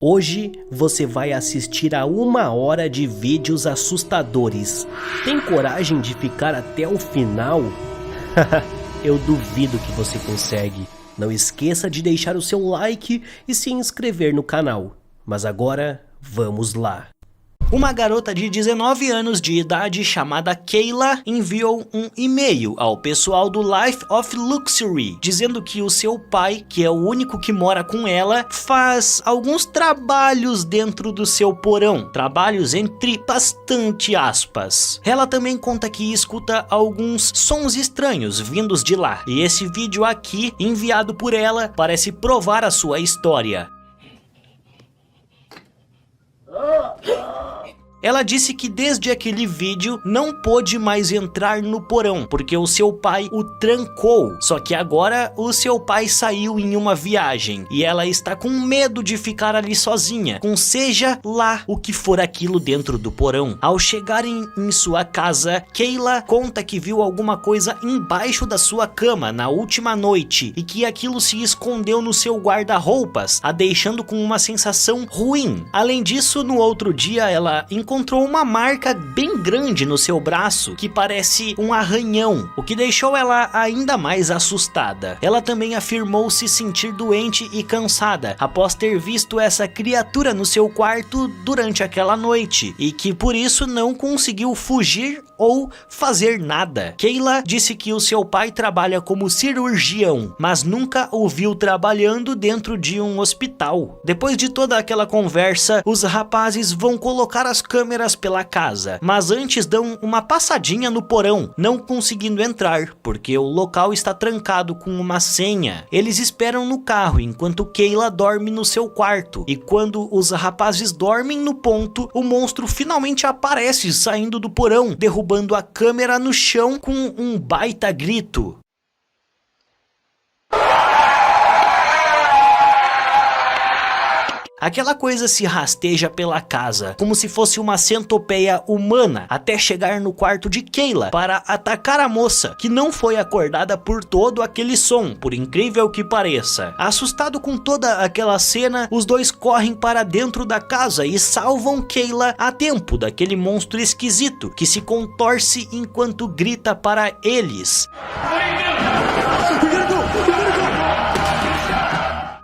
Hoje você vai assistir a 1 hora de vídeos assustadores. Tem coragem de ficar até o final? Eu duvido que você consegue. Não esqueça de deixar o seu like e se inscrever no canal. Mas agora, vamos lá. Uma garota de 19 anos de idade chamada Kayla enviou um e-mail ao pessoal do Life of Luxury, dizendo que o seu pai, que é o único que mora com ela, faz alguns trabalhos dentro do seu porão. Trabalhos entre bastante aspas. Ela também conta que escuta alguns sons estranhos vindos de lá. E esse vídeo aqui, enviado por ela, parece provar a sua história. Ela disse que desde aquele vídeo não pôde mais entrar no porão, porque o seu pai o trancou. Só que agora o seu pai saiu em uma viagem e ela está com medo de ficar ali sozinha, com seja lá o que for aquilo dentro do porão. Ao chegarem em sua casa, Kayla conta que viu alguma coisa embaixo da sua cama na última noite e que aquilo se escondeu no seu guarda-roupas, a deixando com uma sensação ruim. Além disso, no outro dia ela encontrou uma marca bem grande no seu braço que parece um arranhão, o que deixou ela ainda mais assustada. Ela também afirmou se sentir doente e cansada após ter visto essa criatura no seu quarto durante aquela noite e que por isso não conseguiu fugir ou fazer nada. Kayla disse que o seu pai trabalha como cirurgião, mas nunca o viu trabalhando dentro de um hospital. Depois de toda aquela conversa, os rapazes vão colocar as câmeras pela casa, mas antes dão uma passadinha no porão, não conseguindo entrar, porque o local está trancado com uma senha. Eles esperam no carro enquanto Kayla dorme no seu quarto, e quando os rapazes dormem no ponto, o monstro finalmente aparece saindo do porão, derrubando a câmera no chão com um baita grito. Aquela coisa se rasteja pela casa, como se fosse uma centopeia humana, até chegar no quarto de Kayla para atacar a moça, que não foi acordada por todo aquele som, por incrível que pareça. Assustado com toda aquela cena, os dois correm para dentro da casa e salvam Kayla a tempo daquele monstro esquisito, que se contorce enquanto grita para eles.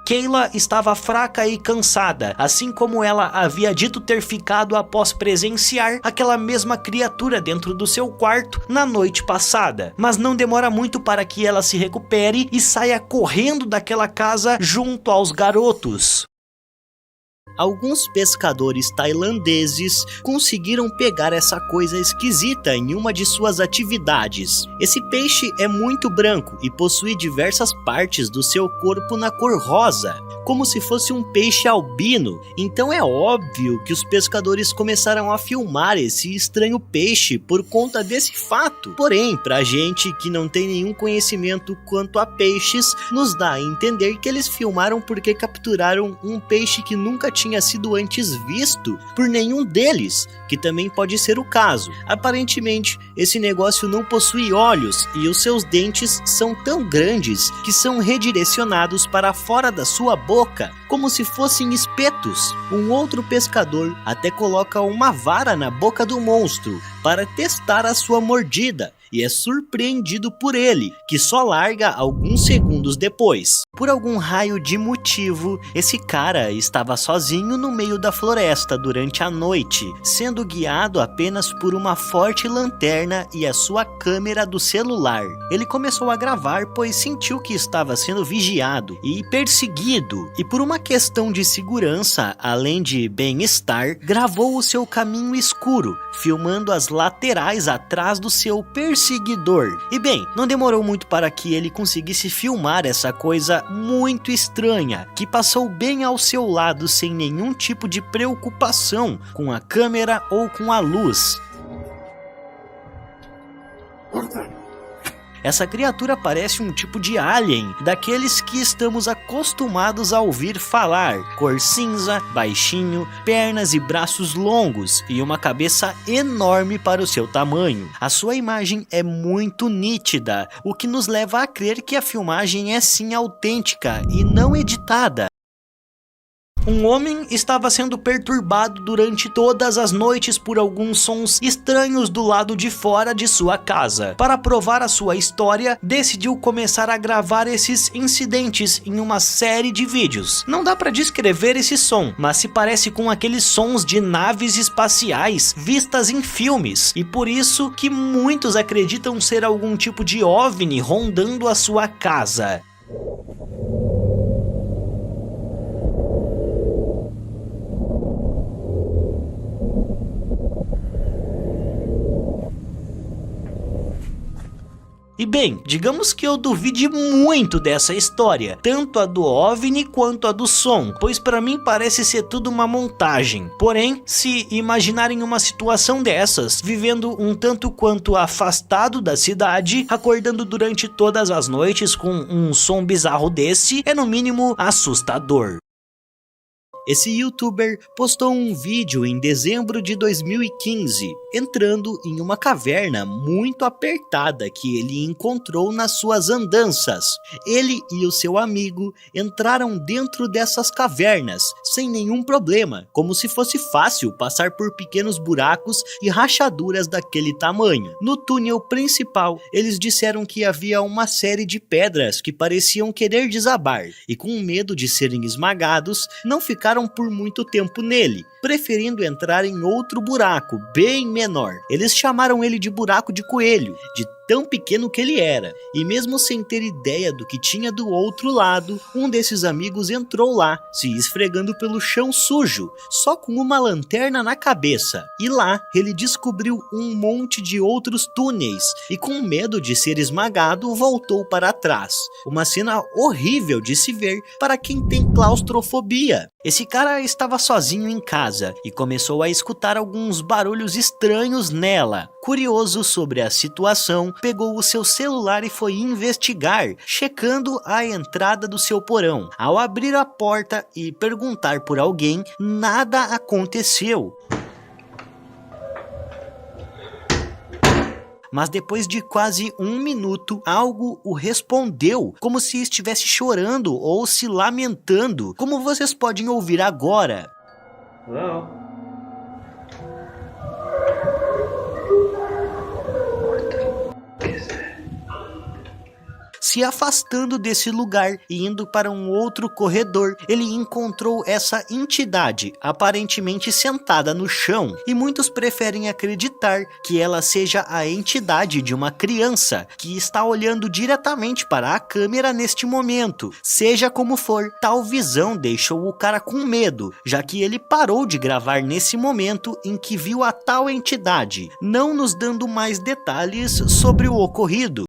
Kayla estava fraca e cansada, assim como ela havia dito ter ficado após presenciar aquela mesma criatura dentro do seu quarto na noite passada. Mas não demora muito para que ela se recupere e saia correndo daquela casa junto aos garotos. Alguns pescadores tailandeses conseguiram pegar essa coisa esquisita em uma de suas atividades. Esse peixe é muito branco e possui diversas partes do seu corpo na cor rosa, como se fosse um peixe albino. Então é óbvio que os pescadores começaram a filmar esse estranho peixe por conta desse fato. Porém, pra gente que não tem nenhum conhecimento quanto a peixes, nos dá a entender que eles filmaram porque capturaram um peixe que nunca tinha sido antes visto por nenhum deles, que também pode ser o caso. Aparentemente, esse negócio não possui olhos e os seus dentes são tão grandes que são redirecionados para fora da sua boca, como se fossem espetos. Um outro pescador até coloca uma vara na boca do monstro para testar a sua mordida, e é surpreendido por ele, que só larga alguns segundos depois. Por algum raio de motivo, esse cara estava sozinho no meio da floresta durante a noite, sendo guiado apenas por uma forte lanterna e a sua câmera do celular. Ele começou a gravar pois sentiu que estava sendo vigiado e perseguido, e por uma questão de segurança, além de bem-estar, gravou o seu caminho escuro, filmando as laterais atrás do seu perseguidor. E bem, não demorou muito para que ele conseguisse filmar essa coisa muito estranha, que passou bem ao seu lado sem nenhum tipo de preocupação com a câmera ou com a luz. Essa criatura parece um tipo de alien, daqueles que estamos acostumados a ouvir falar. Cor cinza, baixinho, pernas e braços longos e uma cabeça enorme para o seu tamanho. A sua imagem é muito nítida, o que nos leva a crer que a filmagem é sim autêntica e não editada. Um homem estava sendo perturbado durante todas as noites por alguns sons estranhos do lado de fora de sua casa. Para provar a sua história, decidiu começar a gravar esses incidentes em uma série de vídeos. Não dá para descrever esse som, mas se parece com aqueles sons de naves espaciais vistas em filmes, e por isso que muitos acreditam ser algum tipo de OVNI rondando a sua casa. E bem, digamos que eu duvide muito dessa história, tanto a do OVNI quanto a do som, pois para mim parece ser tudo uma montagem. Porém, se imaginarem uma situação dessas, vivendo um tanto quanto afastado da cidade, acordando durante todas as noites com um som bizarro desse, é no mínimo assustador. Esse youtuber postou um vídeo em dezembro de 2015, entrando em uma caverna muito apertada que ele encontrou nas suas andanças. Ele e o seu amigo entraram dentro dessas cavernas, sem nenhum problema, como se fosse fácil passar por pequenos buracos e rachaduras daquele tamanho. No túnel principal, eles disseram que havia uma série de pedras que pareciam querer desabar, e com medo de serem esmagados, não ficaram por muito tempo nele, preferindo entrar em outro buraco, bem menor. Eles chamaram ele de buraco de coelho, de tão pequeno que ele era, e mesmo sem ter ideia do que tinha do outro lado, um desses amigos entrou lá, se esfregando pelo chão sujo, só com uma lanterna na cabeça, e lá ele descobriu um monte de outros túneis, e com medo de ser esmagado, voltou para trás. Uma cena horrível de se ver para quem tem claustrofobia. Esse cara estava sozinho em casa e começou a escutar alguns barulhos estranhos nela. Curioso sobre a situação, pegou o seu celular e foi investigar, checando a entrada do seu porão. Ao abrir a porta e perguntar por alguém, nada aconteceu. Mas depois de quase um minuto, algo o respondeu, como se estivesse chorando ou se lamentando, como vocês podem ouvir agora. Hello? Se afastando desse lugar e indo para um outro corredor, ele encontrou essa entidade, aparentemente sentada no chão, e muitos preferem acreditar que ela seja a entidade de uma criança, que está olhando diretamente para a câmera neste momento. Seja como for, tal visão deixou o cara com medo, já que ele parou de gravar nesse momento em que viu a tal entidade, não nos dando mais detalhes sobre o ocorrido.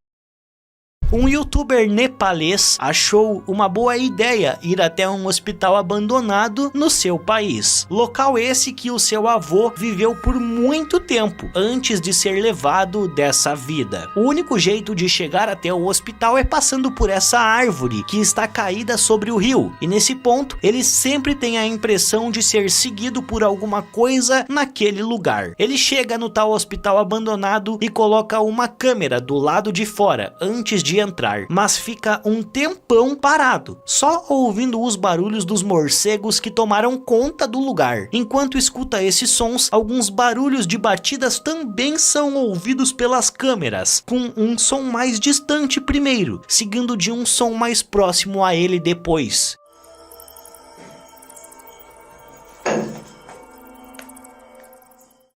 Um youtuber nepalês achou uma boa ideia ir até um hospital abandonado no seu país. Local esse que o seu avô viveu por muito tempo antes de ser levado dessa vida. O único jeito de chegar até o hospital é passando por essa árvore que está caída sobre o rio. E nesse ponto, ele sempre tem a impressão de ser seguido por alguma coisa naquele lugar. Ele chega no tal hospital abandonado e coloca uma câmera do lado de fora antes de entrar, mas fica um tempão parado, só ouvindo os barulhos dos morcegos que tomaram conta do lugar. Enquanto escuta esses sons, alguns barulhos de batidas também são ouvidos pelas câmeras, com um som mais distante primeiro, seguindo de um som mais próximo a ele depois.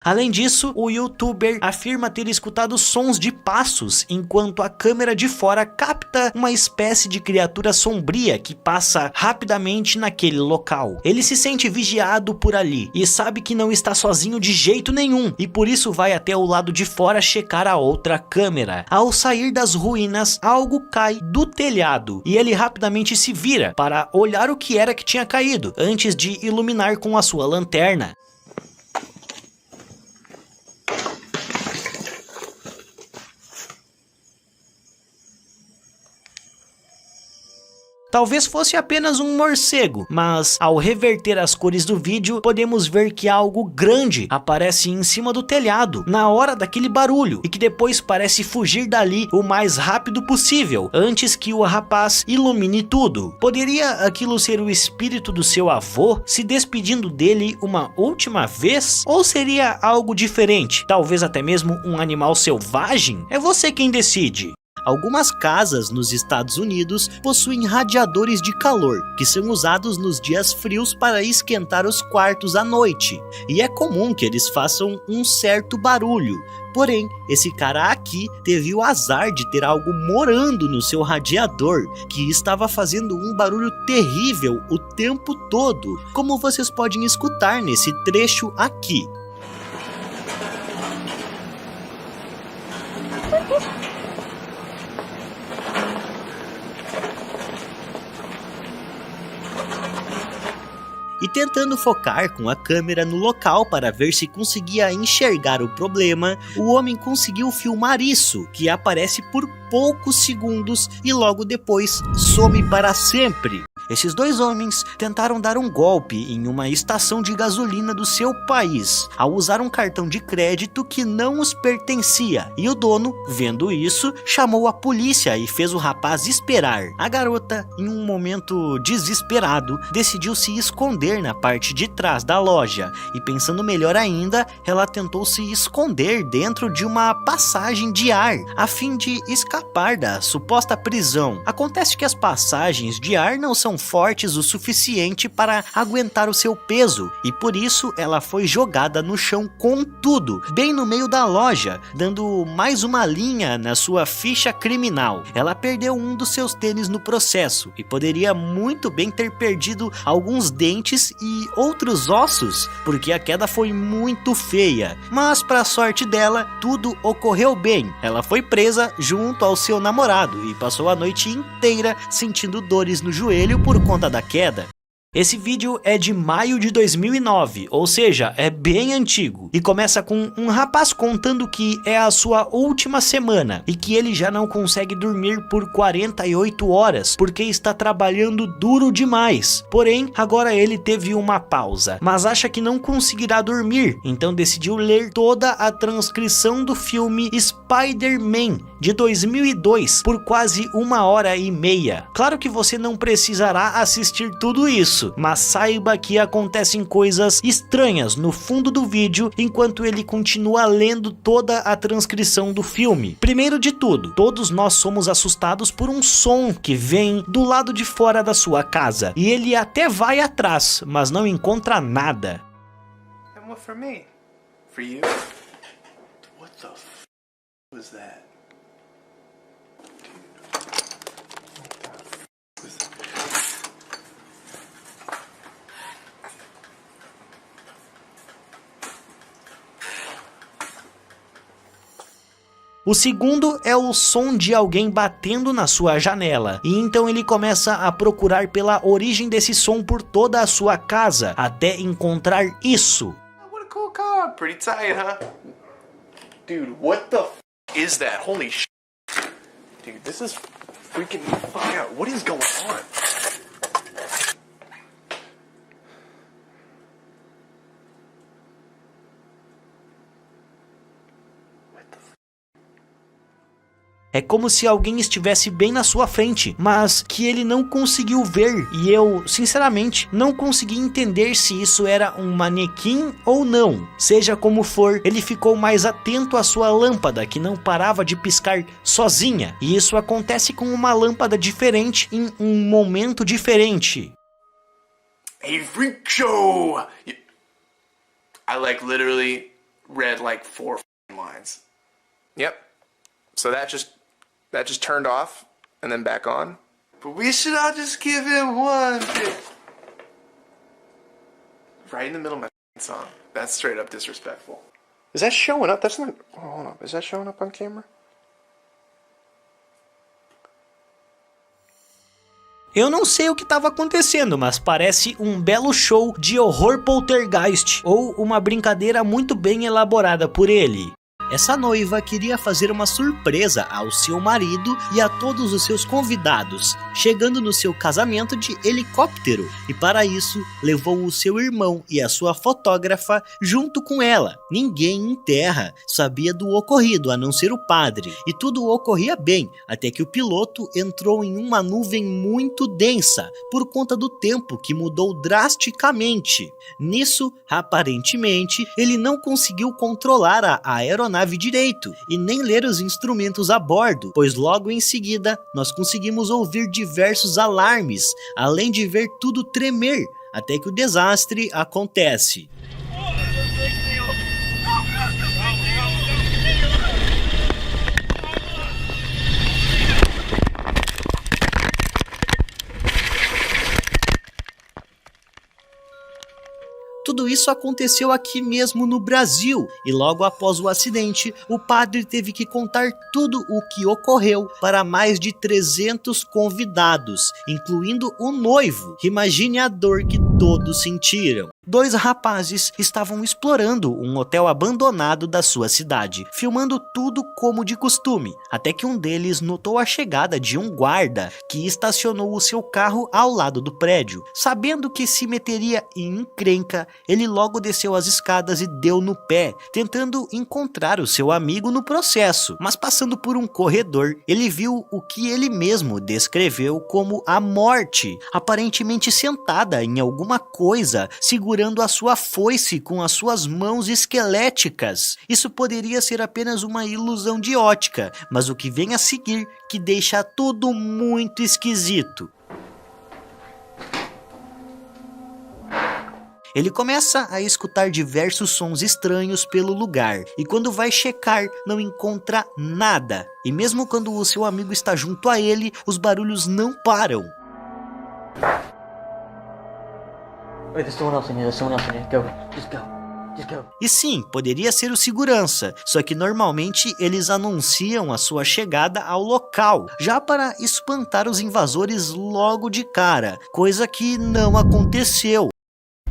Além disso, o youtuber afirma ter escutado sons de passos, enquanto a câmera de fora capta uma espécie de criatura sombria que passa rapidamente naquele local. Ele se sente vigiado por ali e sabe que não está sozinho de jeito nenhum, e por isso vai até o lado de fora checar a outra câmera. Ao sair das ruínas, algo cai do telhado e ele rapidamente se vira para olhar o que era que tinha caído, antes de iluminar com a sua lanterna. Talvez fosse apenas um morcego, mas ao reverter as cores do vídeo, podemos ver que algo grande aparece em cima do telhado na hora daquele barulho e que depois parece fugir dali o mais rápido possível, antes que o rapaz ilumine tudo. Poderia aquilo ser o espírito do seu avô se despedindo dele uma última vez? Ou seria algo diferente? Talvez até mesmo um animal selvagem? É você quem decide. Algumas casas nos Estados Unidos possuem radiadores de calor, que são usados nos dias frios para esquentar os quartos à noite, e é comum que eles façam um certo barulho. Porém, esse cara aqui teve o azar de ter algo morando no seu radiador, que estava fazendo um barulho terrível o tempo todo, como vocês podem escutar nesse trecho aqui. E tentando focar com a câmera no local para ver se conseguia enxergar o problema, o homem conseguiu filmar isso, que aparece por poucos segundos e logo depois some para sempre. Esses dois homens tentaram dar um golpe em uma estação de gasolina do seu país, ao usar um cartão de crédito que não os pertencia, e o dono, vendo isso, chamou a polícia e fez o rapaz esperar. A garota, em um momento desesperado, decidiu se esconder na parte de trás da loja, e pensando melhor ainda, ela tentou se esconder dentro de uma passagem de ar, a fim de escapar da suposta prisão. Acontece que as passagens de ar não são fortes o suficiente para aguentar o seu peso, e por isso ela foi jogada no chão com tudo, bem no meio da loja, dando mais uma linha na sua ficha criminal. Ela perdeu um dos seus tênis no processo, e poderia muito bem ter perdido alguns dentes e outros ossos, porque a queda foi muito feia. Mas para sorte dela, tudo ocorreu bem. Ela foi presa junto ao seu namorado e passou a noite inteira sentindo dores no joelho por conta da queda. Esse vídeo é de maio de 2009, ou seja, é bem antigo, e começa com um rapaz contando que é a sua última semana e que ele já não consegue dormir por 48 horas porque está trabalhando duro demais. Porém, agora ele teve uma pausa, mas acha que não conseguirá dormir, então decidiu ler toda a transcrição do filme Spider-Man de 2002 por quase 1h30. Claro que você não precisará assistir tudo isso, mas saiba que acontecem coisas estranhas no fundo do vídeo enquanto ele continua lendo toda a transcrição do filme. Primeiro de tudo, todos nós somos assustados por um som que vem do lado de fora da sua casa, e ele até vai atrás, mas não encontra nada. And what for me? For you? What the f was that? O segundo é o som de alguém batendo na sua janela, e então ele começa a procurar pela origem desse som por toda a sua casa, até encontrar isso. What a cool car. Pretty tight, huh? Dude, what the f is that? Holy sh**. Dude, this is freaking me the fuck out. What is going on? É como se alguém estivesse bem na sua frente, mas que ele não conseguiu ver, e eu, sinceramente, não consegui entender se isso era um manequim ou não. Seja como for, ele ficou mais atento à sua lâmpada, que não parava de piscar sozinha, e isso acontece com uma lâmpada diferente em um momento diferente. A freak show! I like literally read like 4 lines. Yep. So that just turned off and then back on. But we should all just give him one. Right in the middle of my song. That's straight up disrespectful. Is that showing up? That's not. Oh, hold on. Is that showing up on camera? Eu não sei o que estava acontecendo, mas parece um belo show de horror poltergeist, ou uma brincadeira muito bem elaborada por ele. Essa noiva queria fazer uma surpresa ao seu marido e a todos os seus convidados, chegando no seu casamento de helicóptero, e para isso levou o seu irmão e a sua fotógrafa junto com ela. Ninguém em terra sabia do ocorrido a não ser o padre, e tudo ocorria bem, até que o piloto entrou em uma nuvem muito densa por conta do tempo que mudou drasticamente. Nisso, aparentemente, ele não conseguiu controlar a aeronave direito e nem ler os instrumentos a bordo, pois logo em seguida nós conseguimos ouvir diversos alarmes, além de ver tudo tremer, até que o desastre acontece. Tudo isso aconteceu aqui mesmo no Brasil, e logo após o acidente, o padre teve que contar tudo o que ocorreu para mais de 300 convidados, incluindo o noivo. Imagine a dor que todos sentiram. 2 rapazes estavam explorando um hotel abandonado da sua cidade, filmando tudo como de costume, até que um deles notou a chegada de um guarda que estacionou o seu carro ao lado do prédio. Sabendo que se meteria em encrenca, ele logo desceu as escadas e deu no pé, tentando encontrar o seu amigo no processo. Mas passando por um corredor, ele viu o que ele mesmo descreveu como a morte, aparentemente sentada em alguma coisa, segurando a sua foice com as suas mãos esqueléticas. Isso poderia ser apenas uma ilusão de ótica, mas o que vem a seguir que deixa tudo muito esquisito. Ele começa a escutar diversos sons estranhos pelo lugar, e quando vai checar, não encontra nada. E mesmo quando o seu amigo está junto a ele, os barulhos não param. Wait, there's someone else in here. Go. Just go. E sim, poderia ser o segurança, só que normalmente eles anunciam a sua chegada ao local, já para espantar os invasores logo de cara, coisa que não aconteceu.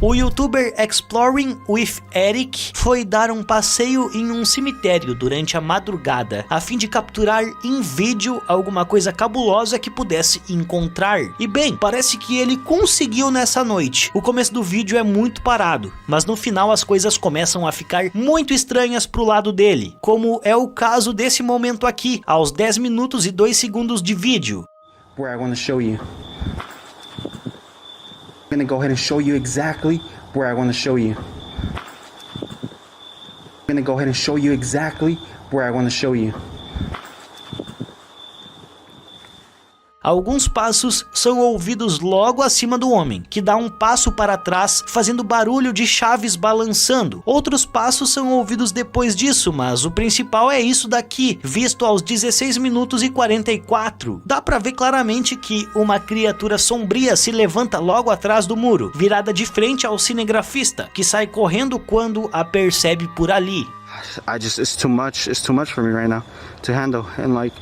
O youtuber Exploring with Eric foi dar um passeio em um cemitério durante a madrugada, a fim de capturar em vídeo alguma coisa cabulosa que pudesse encontrar. E bem, parece que ele conseguiu nessa noite. O começo do vídeo é muito parado, mas no final as coisas começam a ficar muito estranhas pro lado dele, como é o caso desse momento aqui, aos 10 minutos e 2 segundos de vídeo. Where I want to show you. I'm gonna go ahead and show you exactly where I want to show you. I'm gonna go ahead and show you exactly where I want to show you. Alguns passos são ouvidos logo acima do homem, que dá um passo para trás, fazendo barulho de chaves balançando. Outros passos são ouvidos depois disso, mas o principal é isso daqui, visto aos 16 minutos e 44. Dá pra ver claramente que uma criatura sombria se levanta logo atrás do muro, virada de frente ao cinegrafista, que sai correndo quando a percebe por ali. It's too much for me right now to handle, and like...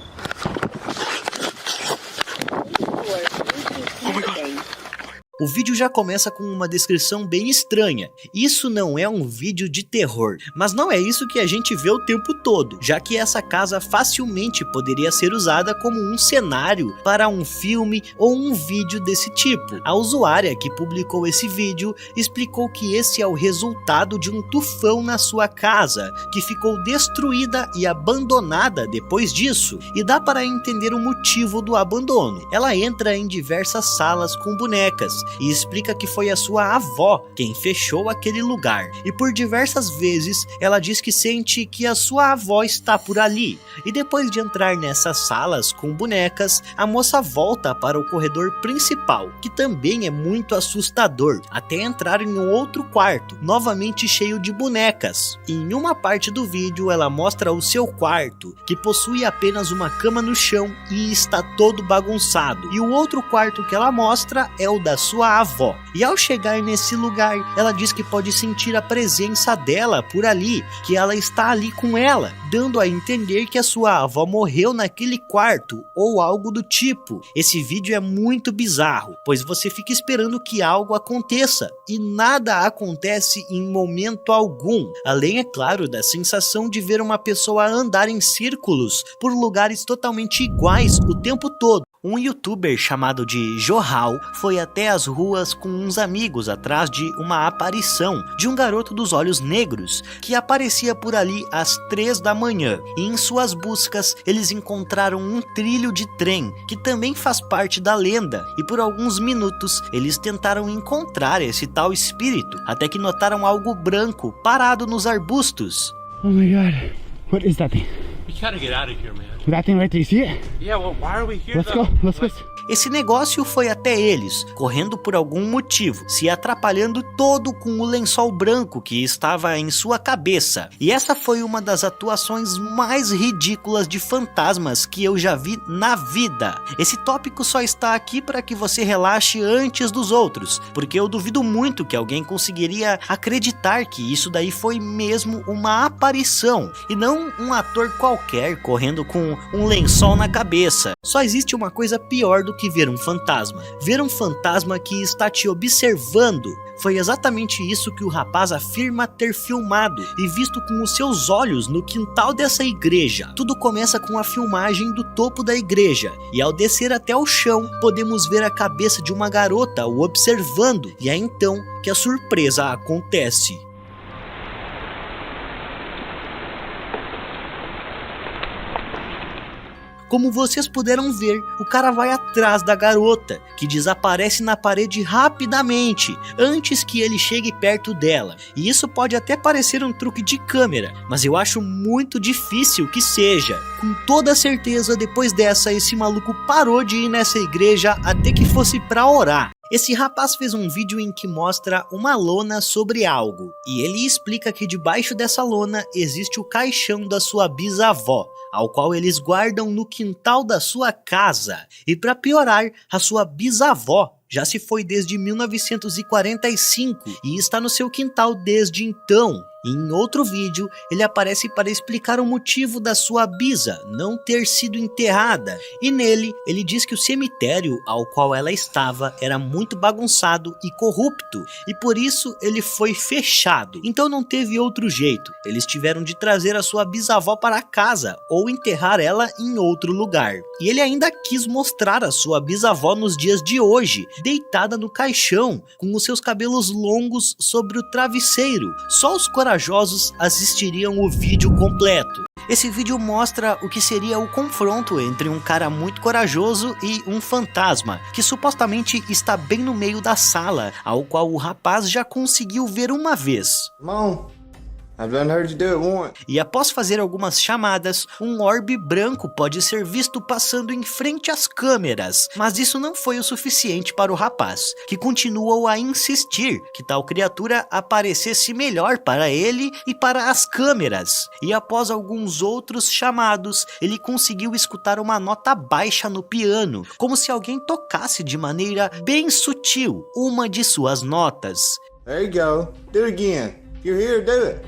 O vídeo já começa com uma descrição bem estranha. Isso não é um vídeo de terror, mas não é isso que a gente vê o tempo todo, já que essa casa facilmente poderia ser usada como um cenário para um filme ou um vídeo desse tipo. A usuária que publicou esse vídeo explicou que esse é o resultado de um tufão na sua casa, que ficou destruída e abandonada depois disso, e dá para entender o motivo do abandono. Ela entra em diversas salas com bonecas, e explica que foi a sua avó quem fechou aquele lugar, e por diversas vezes ela diz que sente que a sua avó está por ali. E depois de entrar nessas salas com bonecas, a moça volta para o corredor principal, que também é muito assustador, até entrar em um outro quarto, novamente cheio de bonecas. E em uma parte do vídeo ela mostra o seu quarto, que possui apenas uma cama no chão e está todo bagunçado, e o outro quarto que ela mostra é o da sua sua avó. E ao chegar nesse lugar, ela diz que pode sentir a presença dela por ali, que ela está ali com ela, dando a entender que a sua avó morreu naquele quarto ou algo do tipo. Esse vídeo é muito bizarro, pois você fica esperando que algo aconteça e nada acontece em momento algum, além, é claro, da sensação de ver uma pessoa andar em círculos por lugares totalmente iguais o tempo todo. Um youtuber chamado de Johal foi até as ruas com uns amigos atrás de uma aparição de um garoto dos olhos negros que aparecia por ali às 3 da manhã, e em suas buscas eles encontraram um trilho de trem que também faz parte da lenda, e por alguns minutos eles tentaram encontrar esse tal espírito, até que notaram algo branco parado nos arbustos. Oh my god, what is that thing? We gotta get out of here, man. That thing right there, you see it? Yeah, well, why are we here? Let's go, let's go. Esse negócio foi até eles, correndo por algum motivo, se atrapalhando todo com o lençol branco que estava em sua cabeça. E essa foi uma das atuações mais ridículas de fantasmas que eu já vi na vida. Esse tópico só está aqui para que você relaxe antes dos outros, porque eu duvido muito que alguém conseguiria acreditar que isso daí foi mesmo uma aparição, e não um ator qualquer correndo com um lençol na cabeça. Só existe uma coisa pior do que ver um fantasma. Ver um fantasma que está te observando. Foi exatamente isso que o rapaz afirma ter filmado e visto com os seus olhos no quintal dessa igreja. Tudo começa com a filmagem do topo da igreja, e ao descer até o chão, podemos ver a cabeça de uma garota o observando, e é então que a surpresa acontece. Como vocês puderam ver, o cara vai atrás da garota, que desaparece na parede rapidamente, antes que ele chegue perto dela. E isso pode até parecer um truque de câmera, mas eu acho muito difícil que seja. Com toda certeza, depois dessa, esse maluco parou de ir nessa igreja até que fosse pra orar. Esse rapaz fez um vídeo em que mostra uma lona sobre algo, e ele explica que debaixo dessa lona existe o caixão da sua bisavó, ao qual eles guardam no quintal da sua casa. E para piorar, a sua bisavó já se foi desde 1945 e está no seu quintal desde então. E em outro vídeo, ele aparece para explicar o motivo da sua bisa não ter sido enterrada. E nele, ele diz que o cemitério ao qual ela estava era muito bagunçado e corrupto, e por isso ele foi fechado. Então não teve outro jeito. Eles tiveram de trazer a sua bisavó para casa ou enterrar ela em outro lugar. E ele ainda quis mostrar a sua bisavó nos dias de hoje, deitada no caixão, com os seus cabelos longos sobre o travesseiro. Só os corajosos assistiriam o vídeo completo. Esse vídeo mostra o que seria o confronto entre um cara muito corajoso e um fantasma, que supostamente está bem no meio da sala, ao qual o rapaz já conseguiu ver uma vez. E após fazer algumas chamadas, um orbe branco pode ser visto passando em frente às câmeras, mas isso não foi o suficiente para o rapaz, que continuou a insistir que tal criatura aparecesse melhor para ele e para as câmeras. E após alguns outros chamados, ele conseguiu escutar uma nota baixa no piano, como se alguém tocasse de maneira bem sutil uma de suas notas. There you go. Do it again. You're here, do it.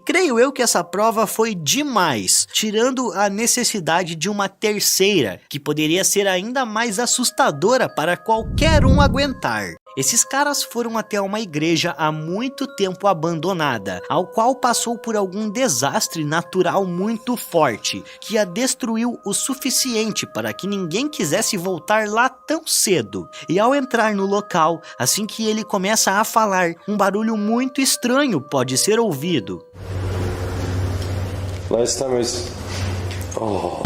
Creio eu que essa prova foi demais, tirando a necessidade de uma terceira, que poderia ser ainda mais assustadora para qualquer um aguentar. Esses caras foram até uma igreja há muito tempo abandonada, ao qual passou por algum desastre natural muito forte, que a destruiu o suficiente para que ninguém quisesse voltar lá tão cedo. E ao entrar no local, assim que ele começa a falar, um barulho muito estranho pode ser ouvido. Last time was... Oh...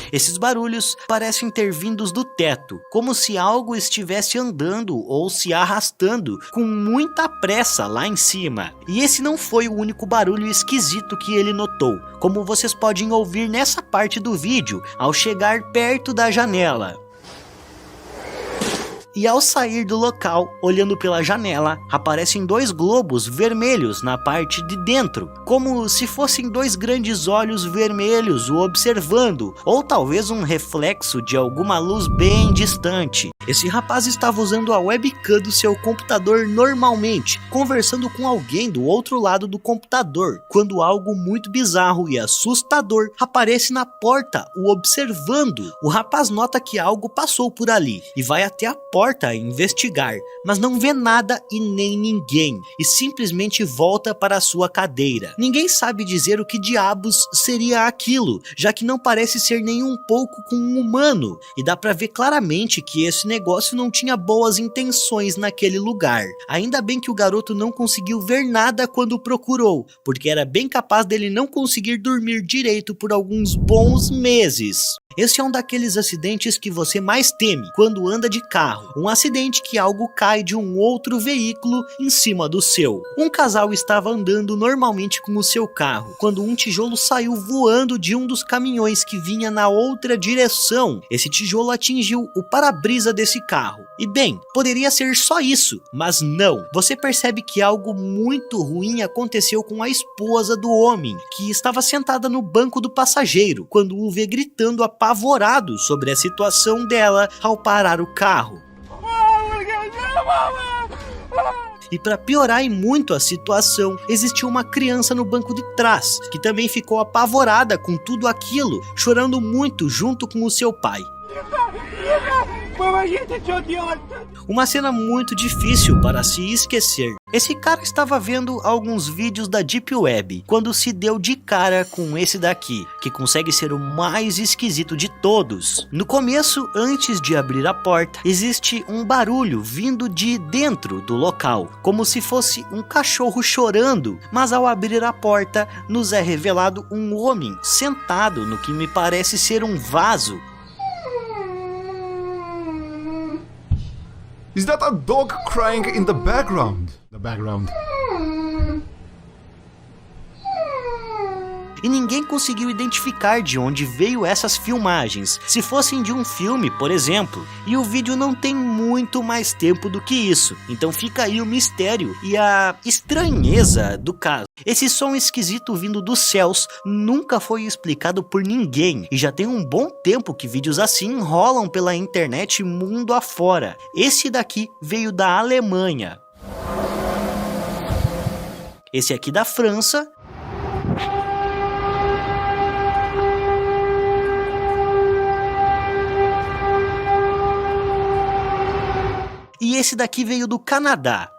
Esses barulhos parecem ter vindos do teto, como se algo estivesse andando ou se arrastando com muita pressa lá em cima. E esse não foi o único barulho esquisito que ele notou, como vocês podem ouvir nessa parte do vídeo, ao chegar perto da janela. E ao sair do local, olhando pela janela, aparecem 2 globos vermelhos na parte de dentro, como se fossem 2 grandes olhos vermelhos o observando, ou talvez um reflexo de alguma luz bem distante. Esse rapaz estava usando a webcam do seu computador normalmente, conversando com alguém do outro lado do computador, quando algo muito bizarro e assustador aparece na porta, o observando. O rapaz nota que algo passou por ali e vai até a porta investigar, mas não vê nada e nem ninguém, e simplesmente volta para a sua cadeira. Ninguém sabe dizer o que diabos seria aquilo, já que não parece ser nem um pouco com um humano, e dá pra ver claramente que esse negócio não tinha boas intenções naquele lugar. Ainda bem que o garoto não conseguiu ver nada quando procurou, porque era bem capaz dele não conseguir dormir direito por alguns bons meses. Esse é um daqueles acidentes que você mais teme quando anda de carro. Um acidente que algo cai de um outro veículo em cima do seu. Um casal estava andando normalmente com o seu carro, quando um tijolo saiu voando de um dos caminhões que vinha na outra direção. Esse tijolo atingiu o para-brisa desse carro. E bem, poderia ser só isso, mas não. Você percebe que algo muito ruim aconteceu com a esposa do homem, que estava sentada no banco do passageiro, quando o vê gritando apavorado sobre a situação dela ao parar o carro. E para piorar em muito a situação, existiu uma criança no banco de trás, que também ficou apavorada com tudo aquilo, chorando muito junto com o seu pai. Uma cena muito difícil para se esquecer. Esse cara estava vendo alguns vídeos da Deep Web quando se deu de cara com esse daqui, que consegue ser o mais esquisito de todos. No começo, antes de abrir a porta, existe um barulho vindo de dentro do local, como se fosse um cachorro chorando, mas ao abrir a porta, nos é revelado um homem sentado no que me parece ser um vaso. Is that a dog crying in the background? The background. E ninguém conseguiu identificar de onde veio essas filmagens, se fossem de um filme, por exemplo. E o vídeo não tem muito mais tempo do que isso, então fica aí o mistério e a estranheza do caso. Esse som esquisito vindo dos céus nunca foi explicado por ninguém, e já tem um bom tempo que vídeos assim rolam pela internet mundo afora. Esse daqui veio da Alemanha. Esse aqui da França. E esse daqui veio do Canadá.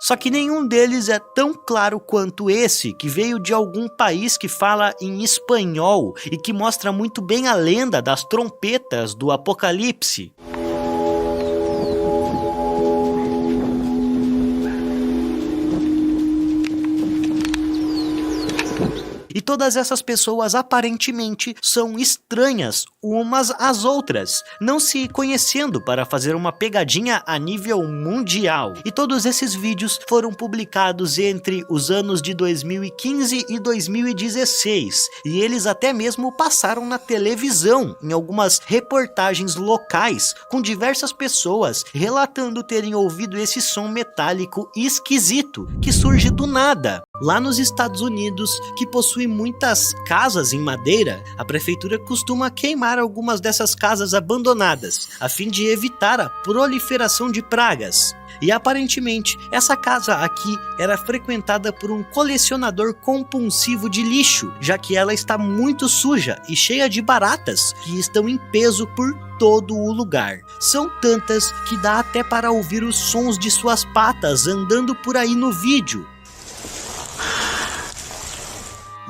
Só que nenhum deles é tão claro quanto esse, que veio de algum país que fala em espanhol e que mostra muito bem a lenda das trompetas do Apocalipse. E todas essas pessoas aparentemente são estranhas umas às outras, não se conhecendo para fazer uma pegadinha a nível mundial. E todos esses vídeos foram publicados entre os anos de 2015 e 2016, e eles até mesmo passaram na televisão, em algumas reportagens locais, com diversas pessoas relatando terem ouvido esse som metálico esquisito, que surge do nada. Lá nos Estados Unidos, que possui muitas casas em madeira, a prefeitura costuma queimar algumas dessas casas abandonadas, a fim de evitar a proliferação de pragas. E aparentemente, essa casa aqui era frequentada por um colecionador compulsivo de lixo, já que ela está muito suja e cheia de baratas que estão em peso por todo o lugar. São tantas que dá até para ouvir os sons de suas patas andando por aí no vídeo.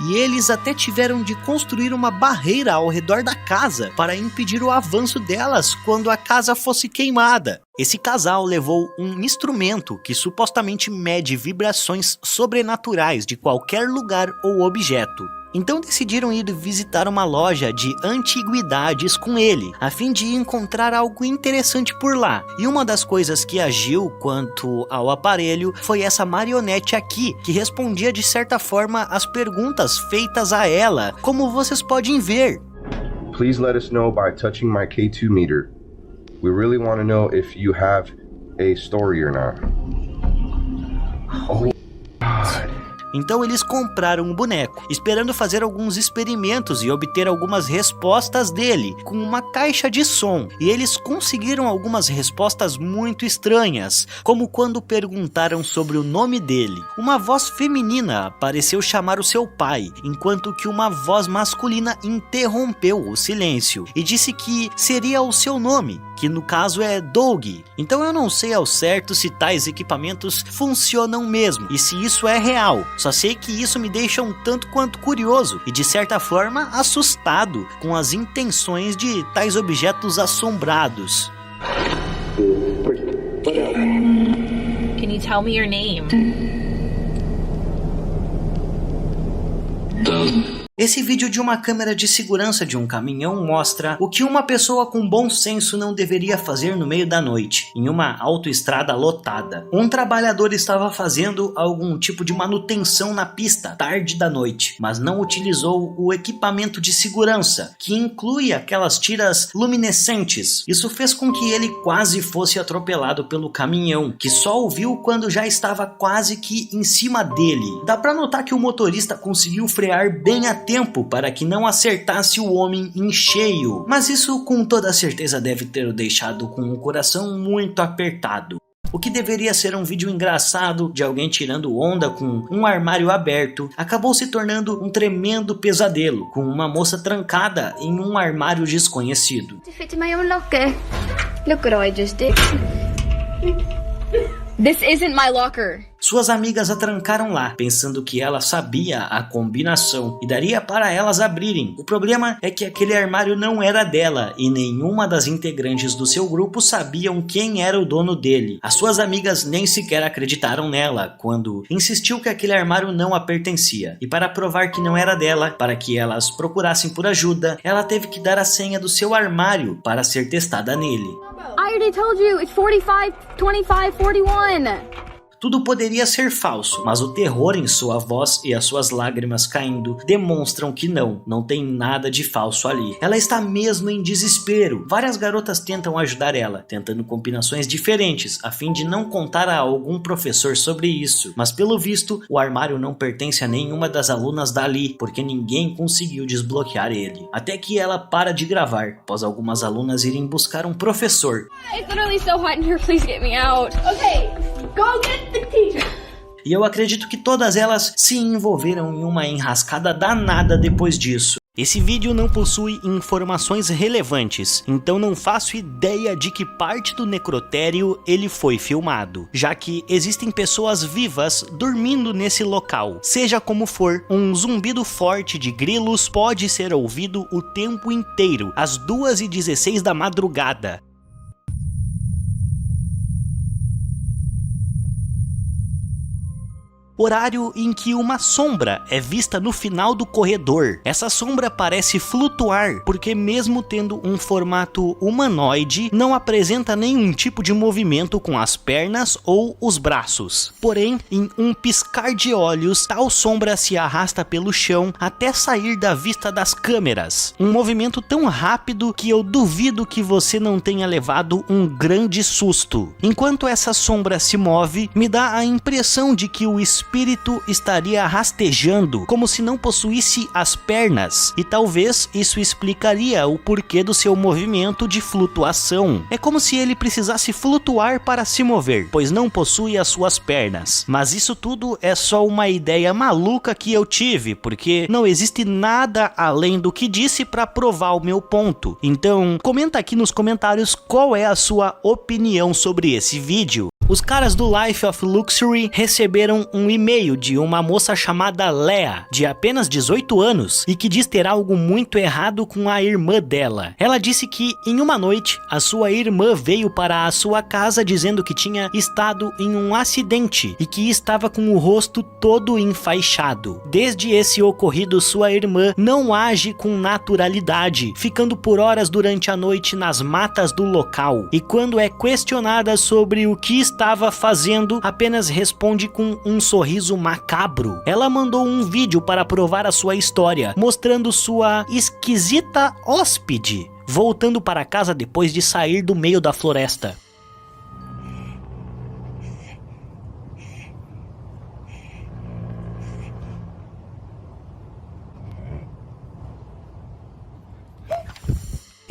E eles até tiveram de construir uma barreira ao redor da casa para impedir o avanço delas quando a casa fosse queimada. Esse casal levou um instrumento que supostamente mede vibrações sobrenaturais de qualquer lugar ou objeto. Então decidiram ir visitar uma loja de antiguidades com ele, a fim de encontrar algo interessante por lá. E uma das coisas que agiu quanto ao aparelho foi essa marionete aqui, que respondia de certa forma às perguntas feitas a ela, como vocês podem ver. Please let us know by touching my K2 meter. We really want to know if you have a story or not. Oh, God. Então eles compraram um boneco, esperando fazer alguns experimentos e obter algumas respostas dele, com uma caixa de som. E eles conseguiram algumas respostas muito estranhas, como quando perguntaram sobre o nome dele. Uma voz feminina pareceu chamar o seu pai, enquanto que uma voz masculina interrompeu o silêncio e disse que seria o seu nome, que no caso é Doug. Então eu não sei ao certo se tais equipamentos funcionam mesmo e se isso é real. Só sei que isso me deixa um tanto quanto curioso e de certa forma assustado com as intenções de tais objetos assombrados. Can you tell me your name? Esse vídeo de uma câmera de segurança de um caminhão mostra o que uma pessoa com bom senso não deveria fazer no meio da noite, em uma autoestrada lotada. Um trabalhador estava fazendo algum tipo de manutenção na pista, tarde da noite, mas não utilizou o equipamento de segurança, que inclui aquelas tiras luminescentes. Isso fez com que ele quase fosse atropelado pelo caminhão, que só o viu quando já estava quase que em cima dele. Dá pra notar que o motorista conseguiu frear bem a tempo para que não acertasse o homem em cheio, mas isso com toda certeza deve ter o deixado com o coração muito apertado. O que deveria ser um vídeo engraçado de alguém tirando onda com um armário aberto, acabou se tornando um tremendo pesadelo, com uma moça trancada em um armário desconhecido. This isn't my locker. Suas amigas a trancaram lá, pensando que ela sabia a combinação e daria para elas abrirem. O problema é que aquele armário não era dela e nenhuma das integrantes do seu grupo sabiam quem era o dono dele. As suas amigas nem sequer acreditaram nela quando insistiu que aquele armário não a pertencia. E para provar que não era dela, para que elas procurassem por ajuda, ela teve que dar a senha do seu armário para ser testada nele. I already told you, it's 45, 25, 41. Tudo poderia ser falso, mas o terror em sua voz e as suas lágrimas caindo demonstram que não tem nada de falso ali. Ela está mesmo em desespero. Várias garotas tentam ajudar ela, tentando combinações diferentes, a fim de não contar a algum professor sobre isso. Mas pelo visto, o armário não pertence a nenhuma das alunas dali, porque ninguém conseguiu desbloquear ele. Até que ela para de gravar, após algumas alunas irem buscar um professor. It's literally so hot in here, please get me out. Okay, go get the teacher. E eu acredito que todas elas se envolveram em uma enrascada danada depois disso. Esse vídeo não possui informações relevantes, então não faço ideia de que parte do necrotério ele foi filmado, já que existem pessoas vivas dormindo nesse local. Seja como for, um zumbido forte de grilos pode ser ouvido o tempo inteiro, às 2h16 da madrugada. Horário em que uma sombra é vista no final do corredor. Essa sombra parece flutuar, porque mesmo tendo um formato humanoide, não apresenta nenhum tipo de movimento com as pernas ou os braços. Porém, em um piscar de olhos, tal sombra se arrasta pelo chão até sair da vista das câmeras. Um movimento tão rápido que eu duvido que você não tenha levado um grande susto. Enquanto essa sombra se move, me dá a impressão de que o espírito estaria rastejando, como se não possuísse as pernas, e talvez isso explicaria o porquê do seu movimento de flutuação. É como se ele precisasse flutuar para se mover, pois não possui as suas pernas. Mas isso tudo é só uma ideia maluca que eu tive, porque não existe nada além do que disse para provar o meu ponto. Então, comenta aqui nos comentários qual é a sua opinião sobre esse vídeo. Os caras do Life of Luxury receberam um e-mail de uma moça chamada Lea, de apenas 18 anos, e que diz ter algo muito errado com a irmã dela. Ela disse que, em uma noite, a sua irmã veio para a sua casa dizendo que tinha estado em um acidente e que estava com o rosto todo enfaixado. Desde esse ocorrido, sua irmã não age com naturalidade, ficando por horas durante a noite nas matas do local. E quando é questionada sobre o que estava fazendo, apenas responde com um sorriso macabro. Ela mandou um vídeo para provar a sua história, mostrando sua esquisita hóspede voltando para casa depois de sair do meio da floresta.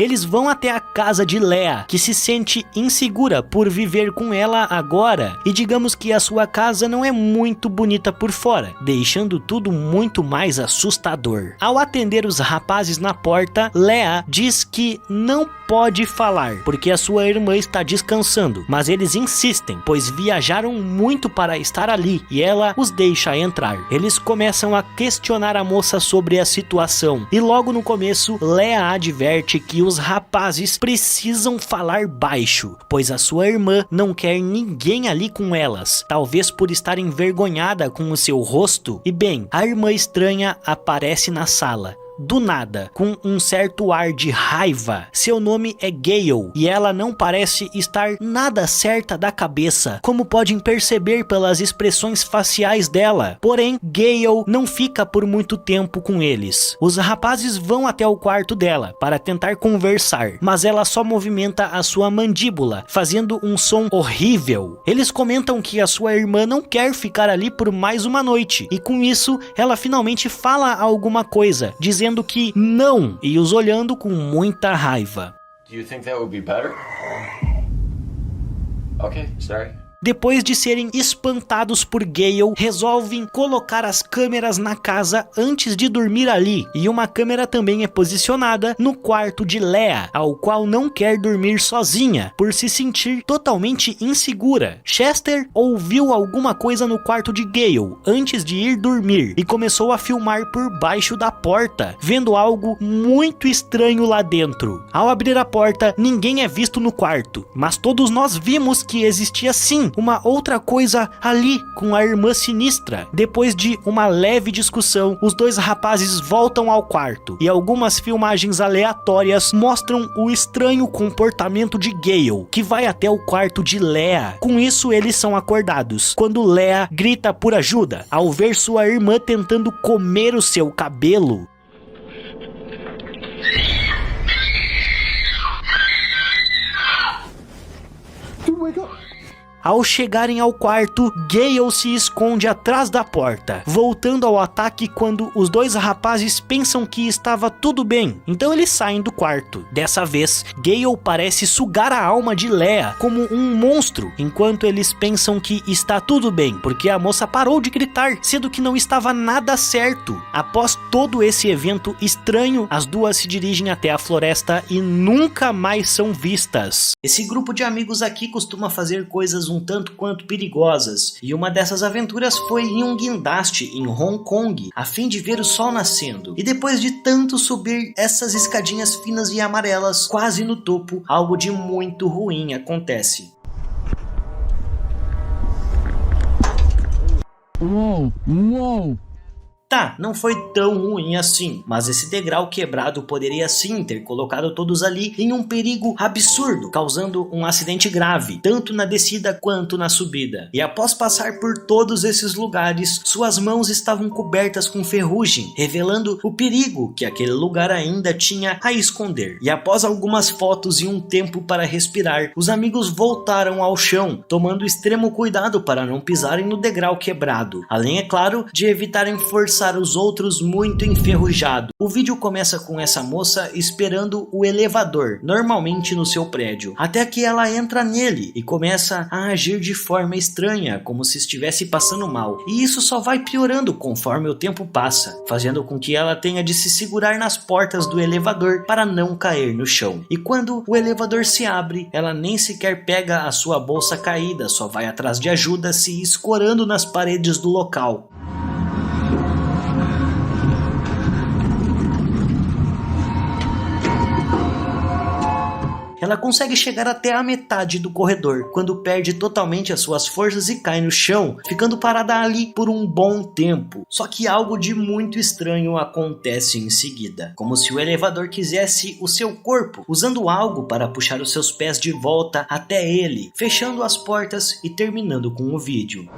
Eles vão até a casa de Lea, que se sente insegura por viver com ela agora, e digamos que a sua casa não é muito bonita por fora, deixando tudo muito mais assustador. Ao atender os rapazes na porta, Lea diz que não pode falar, porque a sua irmã está descansando, mas eles insistem, pois viajaram muito para estar ali, e ela os deixa entrar. Eles começam a questionar a moça sobre a situação, e logo no começo, Lea adverte que os rapazes precisam falar baixo, pois a sua irmã não quer ninguém ali com elas, talvez por estar envergonhada com o seu rosto. E bem, a irmã estranha aparece na sala, do nada, com um certo ar de raiva. Seu nome é Gale, e ela não parece estar nada certa da cabeça, como podem perceber pelas expressões faciais dela. Porém, Gale não fica por muito tempo com eles. Os rapazes vão até o quarto dela para tentar conversar, mas ela só movimenta a sua mandíbula, fazendo um som horrível. Eles comentam que a sua irmã não quer ficar ali por mais uma noite, e com isso, ela finalmente fala alguma coisa, dizendo que não, e os olhando com muita raiva. Do you think that would be better? Okay, sorry. Depois de serem espantados por Gale, resolvem colocar as câmeras na casa antes de dormir ali, e uma câmera também é posicionada no quarto de Lea, ao qual não quer dormir sozinha, por se sentir totalmente insegura. Chester ouviu alguma coisa no quarto de Gale antes de ir dormir, e começou a filmar por baixo da porta, vendo algo muito estranho lá dentro. Ao abrir a porta, ninguém é visto no quarto, mas todos nós vimos que existia sim uma outra coisa ali com a irmã sinistra. Depois de uma leve discussão, os dois rapazes voltam ao quarto, e algumas filmagens aleatórias mostram o estranho comportamento de Gale, que vai até o quarto de Lea. Com isso, eles são acordados, quando Lea grita por ajuda, ao ver sua irmã tentando comer o seu cabelo. Ao chegarem ao quarto, Gale se esconde atrás da porta, voltando ao ataque quando os dois rapazes pensam que estava tudo bem. Então eles saem do quarto. Dessa vez, Gale parece sugar a alma de Lea como um monstro, enquanto eles pensam que está tudo bem, porque a moça parou de gritar, sendo que não estava nada certo. Após todo esse evento estranho, as duas se dirigem até a floresta e nunca mais são vistas. Esse grupo de amigos aqui costuma fazer coisas um tanto quanto perigosas, e uma dessas aventuras foi em um guindaste em Hong Kong, a fim de ver o sol nascendo. E depois de tanto subir essas escadinhas finas e amarelas, quase no topo, algo de muito ruim acontece. Uou! Tá, não foi tão ruim assim, mas esse degrau quebrado poderia sim ter colocado todos ali em um perigo absurdo, causando um acidente grave, tanto na descida quanto na subida. E após passar por todos esses lugares, suas mãos estavam cobertas com ferrugem, revelando o perigo que aquele lugar ainda tinha a esconder. E após algumas fotos e um tempo para respirar, os amigos voltaram ao chão, tomando extremo cuidado para não pisarem no degrau quebrado, além, é claro, de evitarem forçar deixar os outros muito enferrujados. O vídeo começa com essa moça esperando o elevador, normalmente no seu prédio, até que ela entra nele e começa a agir de forma estranha, como se estivesse passando mal. E isso só vai piorando conforme o tempo passa, fazendo com que ela tenha de se segurar nas portas do elevador para não cair no chão. E quando o elevador se abre, ela nem sequer pega a sua bolsa caída, só vai atrás de ajuda, se escorando nas paredes do local. Ela consegue chegar até a metade do corredor, quando perde totalmente as suas forças e cai no chão, ficando parada ali por um bom tempo. Só que algo de muito estranho acontece em seguida, como se o elevador quisesse o seu corpo, usando algo para puxar os seus pés de volta até ele, fechando as portas e terminando com o vídeo.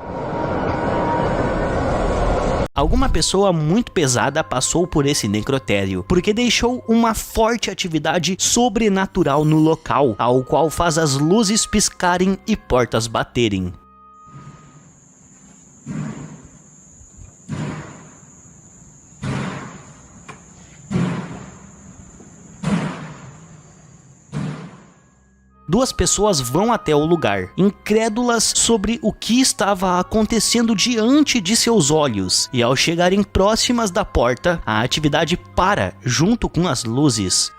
Alguma pessoa muito pesada passou por esse necrotério, porque deixou uma forte atividade sobrenatural no local, ao qual faz as luzes piscarem e portas baterem. Duas pessoas vão até o lugar, incrédulas sobre o que estava acontecendo diante de seus olhos, e ao chegarem próximas da porta, a atividade para junto com as luzes.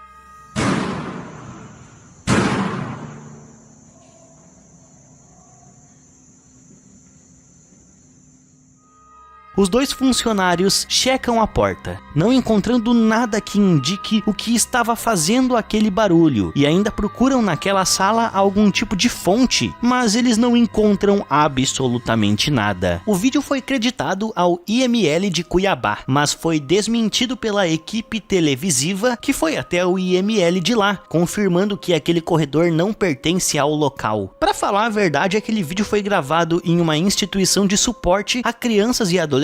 Os dois funcionários checam a porta, não encontrando nada que indique o que estava fazendo aquele barulho, e ainda procuram naquela sala algum tipo de fonte, mas eles não encontram absolutamente nada. O vídeo foi creditado ao IML de Cuiabá, mas foi desmentido pela equipe televisiva que foi até o IML de lá, confirmando que aquele corredor não pertence ao local. Para falar a verdade, aquele vídeo foi gravado em uma instituição de suporte a crianças e adolescentes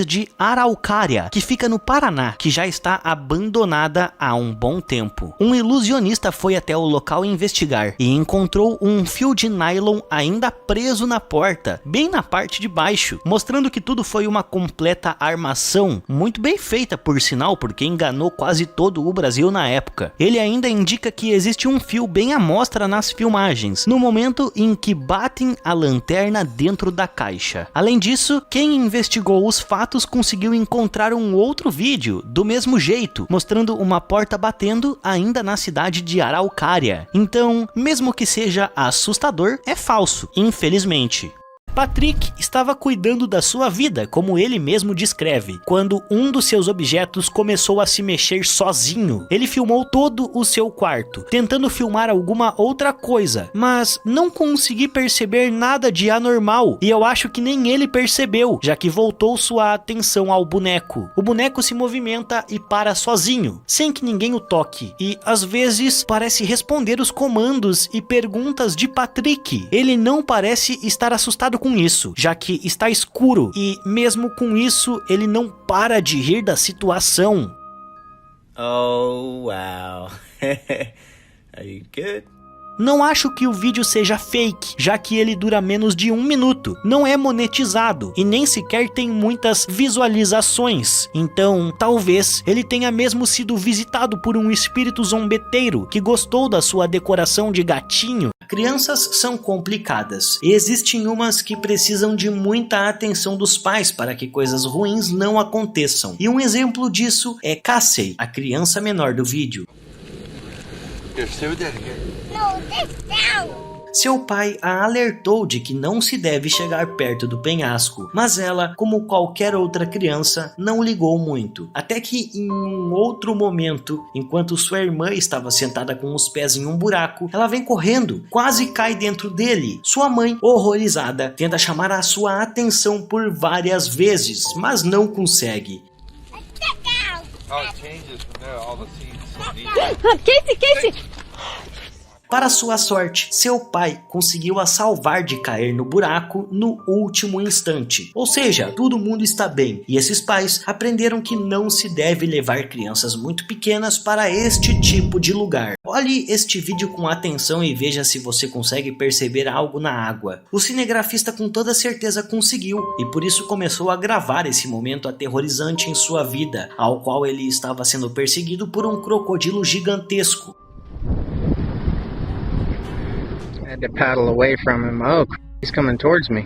de Araucária, que fica no Paraná, que já está abandonada há um bom tempo. Um ilusionista foi até o local investigar e encontrou um fio de nylon ainda preso na porta, bem na parte de baixo, mostrando que tudo foi uma completa armação, muito bem feita por sinal, porque enganou quase todo o Brasil na época. Ele ainda indica que existe um fio bem à mostra nas filmagens, no momento em que batem a lanterna dentro da caixa. Além disso, quem investigou os fatos conseguiu encontrar um outro vídeo do mesmo jeito, mostrando uma porta batendo ainda na cidade de Araucária. Então, mesmo que seja assustador, é falso, infelizmente. Patrick estava cuidando da sua vida, como ele mesmo descreve, quando um dos seus objetos começou a se mexer sozinho. Ele filmou todo o seu quarto, tentando filmar alguma outra coisa, mas não consegui perceber nada de anormal, e eu acho que nem ele percebeu, já que voltou sua atenção ao boneco. O boneco se movimenta e para sozinho, sem que ninguém o toque, e às vezes parece responder os comandos e perguntas de Patrick. Ele não parece estar assustado com isso, já que está escuro, e mesmo com isso ele não para de rir da situação. Oh, wow. Are you good? Não acho que o vídeo seja fake, já que ele dura menos de 1 minuto, não é monetizado e nem sequer tem muitas visualizações. Então, talvez ele tenha mesmo sido visitado por um espírito zombeteiro que gostou da sua decoração de gatinho. Crianças são complicadas, e existem umas que precisam de muita atenção dos pais para que coisas ruins não aconteçam. E um exemplo disso é Cassie, a criança menor do vídeo. Seu pai a alertou de que não se deve chegar perto do penhasco, mas ela, como qualquer outra criança, não ligou muito. Até que em um outro momento, enquanto sua irmã estava sentada com os pés em um buraco, ela vem correndo, quase cai dentro dele. Sua mãe, horrorizada, tenta chamar a sua atenção por várias vezes, mas não consegue. Casey! Para sua sorte, seu pai conseguiu a salvar de cair no buraco no último instante. Ou seja, todo mundo está bem, e esses pais aprenderam que não se deve levar crianças muito pequenas para este tipo de lugar. Olhe este vídeo com atenção e veja se você consegue perceber algo na água. O cinegrafista com toda certeza conseguiu, e por isso começou a gravar esse momento aterrorizante em sua vida, ao qual ele estava sendo perseguido por um crocodilo gigantesco. I had to paddle away from him. Oh, he's coming towards me.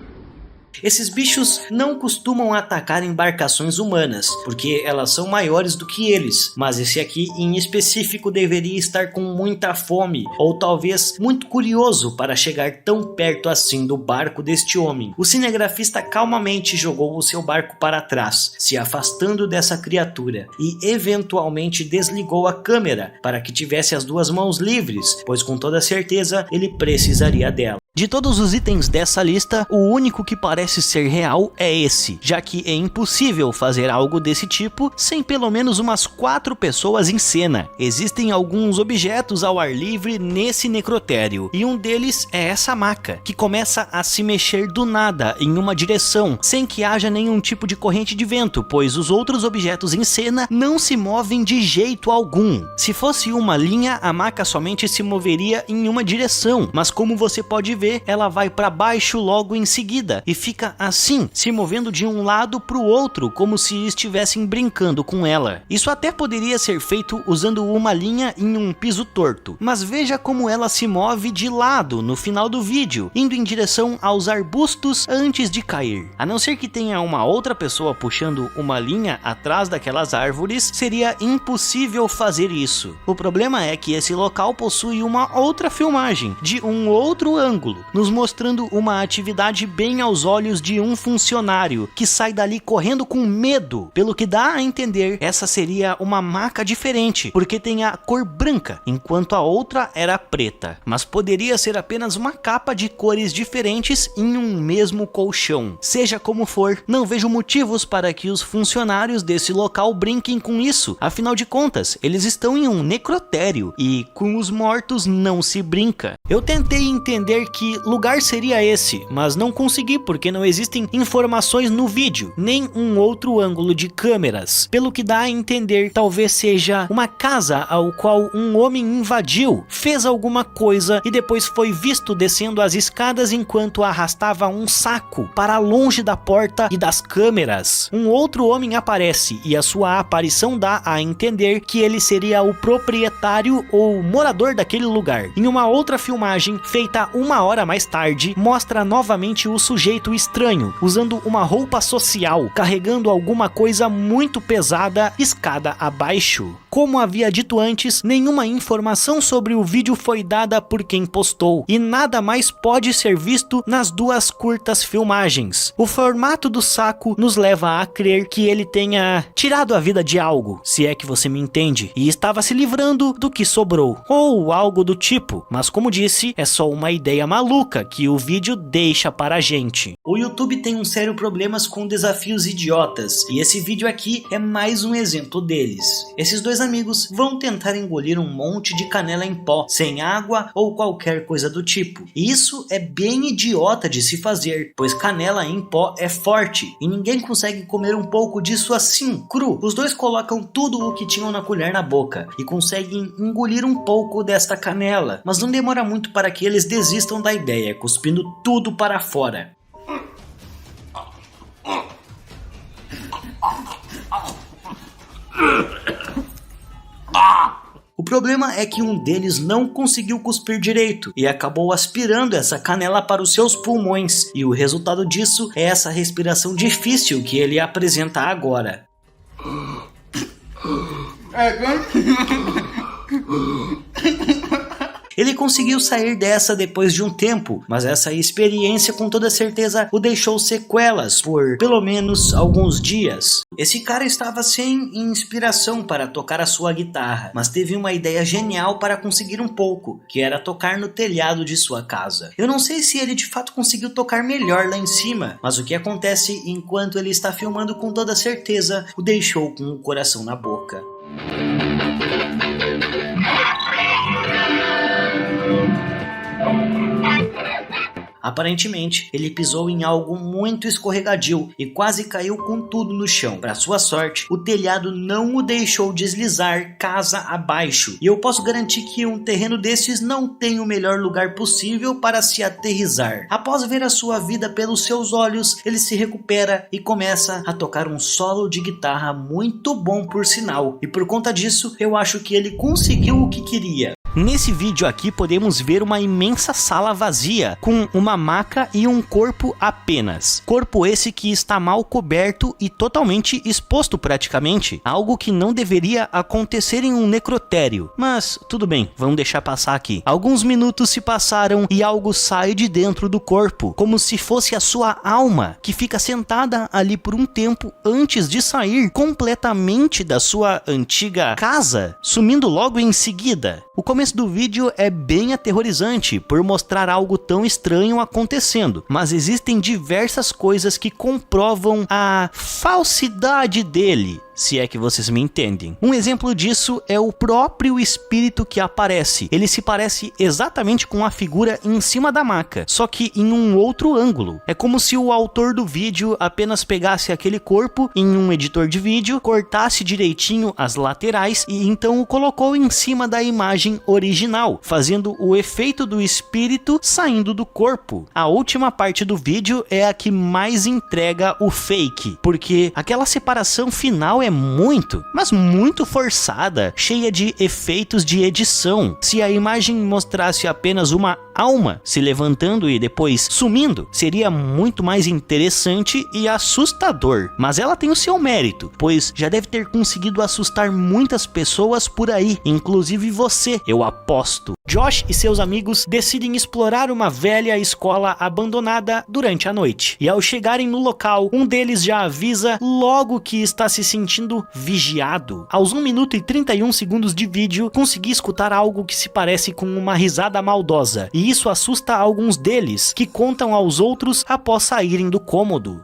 Esses bichos não costumam atacar embarcações humanas, porque elas são maiores do que eles, mas esse aqui em específico deveria estar com muita fome, ou talvez muito curioso para chegar tão perto assim do barco deste homem. O cinegrafista calmamente jogou o seu barco para trás, se afastando dessa criatura, e eventualmente desligou a câmera para que tivesse as duas mãos livres, pois com toda certeza ele precisaria dela. De todos os itens dessa lista, o único que parece ser real é esse, já que é impossível fazer algo desse tipo sem pelo menos umas 4 pessoas em cena. Existem alguns objetos ao ar livre nesse necrotério, e um deles é essa maca, que começa a se mexer do nada em uma direção, sem que haja nenhum tipo de corrente de vento, pois os outros objetos em cena não se movem de jeito algum. Se fosse uma linha, a maca somente se moveria em uma direção, mas como você pode ver, ela vai para baixo logo em seguida e fica assim, se movendo de um lado para o outro, como se estivessem brincando com ela. Isso até poderia ser feito usando uma linha em um piso torto, mas veja como ela se move de lado no final do vídeo, indo em direção aos arbustos antes de cair. A não ser que tenha uma outra pessoa puxando uma linha atrás daquelas árvores, seria impossível fazer isso. O problema é que esse local possui uma outra filmagem, de um outro ângulo, nos mostrando uma atividade bem aos olhos de um funcionário, que sai dali correndo com medo. Pelo que dá a entender, essa seria uma maca diferente, porque tem a cor branca, enquanto a outra era preta. Mas poderia ser apenas uma capa de cores diferentes em um mesmo colchão. Seja como for, não vejo motivos para que os funcionários desse local brinquem com isso. Afinal de contas, eles estão em um necrotério, e com os mortos não se brinca. Eu tentei entender que lugar seria esse, mas não consegui porque não existem informações no vídeo, nem um outro ângulo de câmeras. Pelo que dá a entender, talvez seja uma casa ao qual um homem invadiu, fez alguma coisa e depois foi visto descendo as escadas enquanto arrastava um saco para longe da porta e das câmeras. Um outro homem aparece e a sua aparição dá a entender que ele seria o proprietário ou morador daquele lugar. Em uma outra filmagem, feita uma hora mais tarde, mostra novamente o sujeito estranho, usando uma roupa social, carregando alguma coisa muito pesada escada abaixo. Como havia dito antes, nenhuma informação sobre o vídeo foi dada por quem postou, e nada mais pode ser visto nas duas curtas filmagens. O formato do saco nos leva a crer que ele tenha tirado a vida de algo, se é que você me entende, e estava se livrando do que sobrou, ou algo do tipo, mas como disse, é só uma ideia maluca que o vídeo deixa para a gente. O YouTube tem um sério problemas com desafios idiotas, e esse vídeo aqui é mais um exemplo deles. Esses dois amigos vão tentar engolir um monte de canela em pó, sem água ou qualquer coisa do tipo. E isso é bem idiota de se fazer, pois canela em pó é forte, e ninguém consegue comer um pouco disso assim, cru. Os dois colocam tudo o que tinham na colher na boca, e conseguem engolir um pouco desta canela, mas não demora muito para que eles desistam da ideia, cuspindo tudo para fora. O problema é que um deles não conseguiu cuspir direito e acabou aspirando essa canela para os seus pulmões, e o resultado disso é essa respiração difícil que ele apresenta agora. Ele conseguiu sair dessa depois de um tempo, mas essa experiência com toda certeza o deixou sequelas por pelo menos alguns dias. Esse cara estava sem inspiração para tocar a sua guitarra, mas teve uma ideia genial para conseguir um pouco, que era tocar no telhado de sua casa. Eu não sei se ele de fato conseguiu tocar melhor lá em cima, mas o que acontece enquanto ele está filmando com toda certeza o deixou com o coração na boca. Aparentemente, ele pisou em algo muito escorregadio e quase caiu com tudo no chão. Para sua sorte, o telhado não o deixou deslizar casa abaixo, e eu posso garantir que um terreno desses não tem o melhor lugar possível para se aterrissar. Após ver a sua vida pelos seus olhos, ele se recupera e começa a tocar um solo de guitarra muito bom, por sinal, e por conta disso eu acho que ele conseguiu o que queria. Nesse vídeo aqui podemos ver uma imensa sala vazia, com uma maca e um corpo apenas. Corpo esse que está mal coberto e totalmente exposto praticamente, algo que não deveria acontecer em um necrotério. Mas tudo bem, vamos deixar passar aqui. Alguns minutos se passaram e algo sai de dentro do corpo, como se fosse a sua alma, que fica sentada ali por um tempo antes de sair completamente da sua antiga casa, sumindo logo em seguida. O começo do vídeo é bem aterrorizante por mostrar algo tão estranho acontecendo, mas existem diversas coisas que comprovam a falsidade dele, se é que vocês me entendem. Um exemplo disso é o próprio espírito que aparece. Ele se parece exatamente com a figura em cima da maca, só que em um outro ângulo. É como se o autor do vídeo apenas pegasse aquele corpo em um editor de vídeo, cortasse direitinho as laterais e então o colocou em cima da imagem original, fazendo o efeito do espírito saindo do corpo. A última parte do vídeo é a que mais entrega o fake, porque aquela separação final é muito, mas muito forçada, cheia de efeitos de edição. Se a imagem mostrasse apenas uma alma se levantando e depois sumindo, seria muito mais interessante e assustador. Mas ela tem o seu mérito, pois já deve ter conseguido assustar muitas pessoas por aí, inclusive você, eu aposto. Josh e seus amigos decidem explorar uma velha escola abandonada durante a noite. E ao chegarem no local, um deles já avisa logo que está se sentindo vigiado. Aos 1 minuto e 31 segundos de vídeo, consegui escutar algo que se parece com uma risada maldosa. E isso assusta alguns deles, que contam aos outros após saírem do cômodo.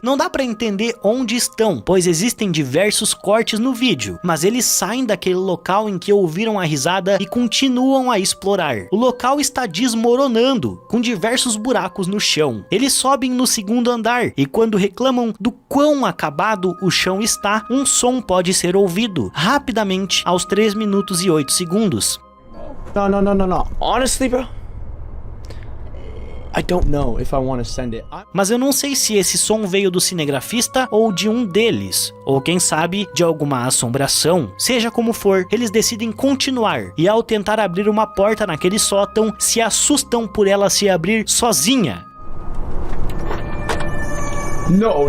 Não dá pra entender onde estão, pois existem diversos cortes no vídeo, mas eles saem daquele local em que ouviram a risada e continuam a explorar. O local está desmoronando, com diversos buracos no chão. Eles sobem no segundo andar e quando reclamam do quão acabado o chão está, um som pode ser ouvido rapidamente aos 3 minutos e 8 segundos. No. Honestly, bro, I don't know if I want to send it. Mas eu não sei se esse som veio do cinegrafista ou de um deles, ou quem sabe de alguma assombração. Seja como for, eles decidem continuar e ao tentar abrir uma porta naquele sótão, se assustam por ela se abrir sozinha. No.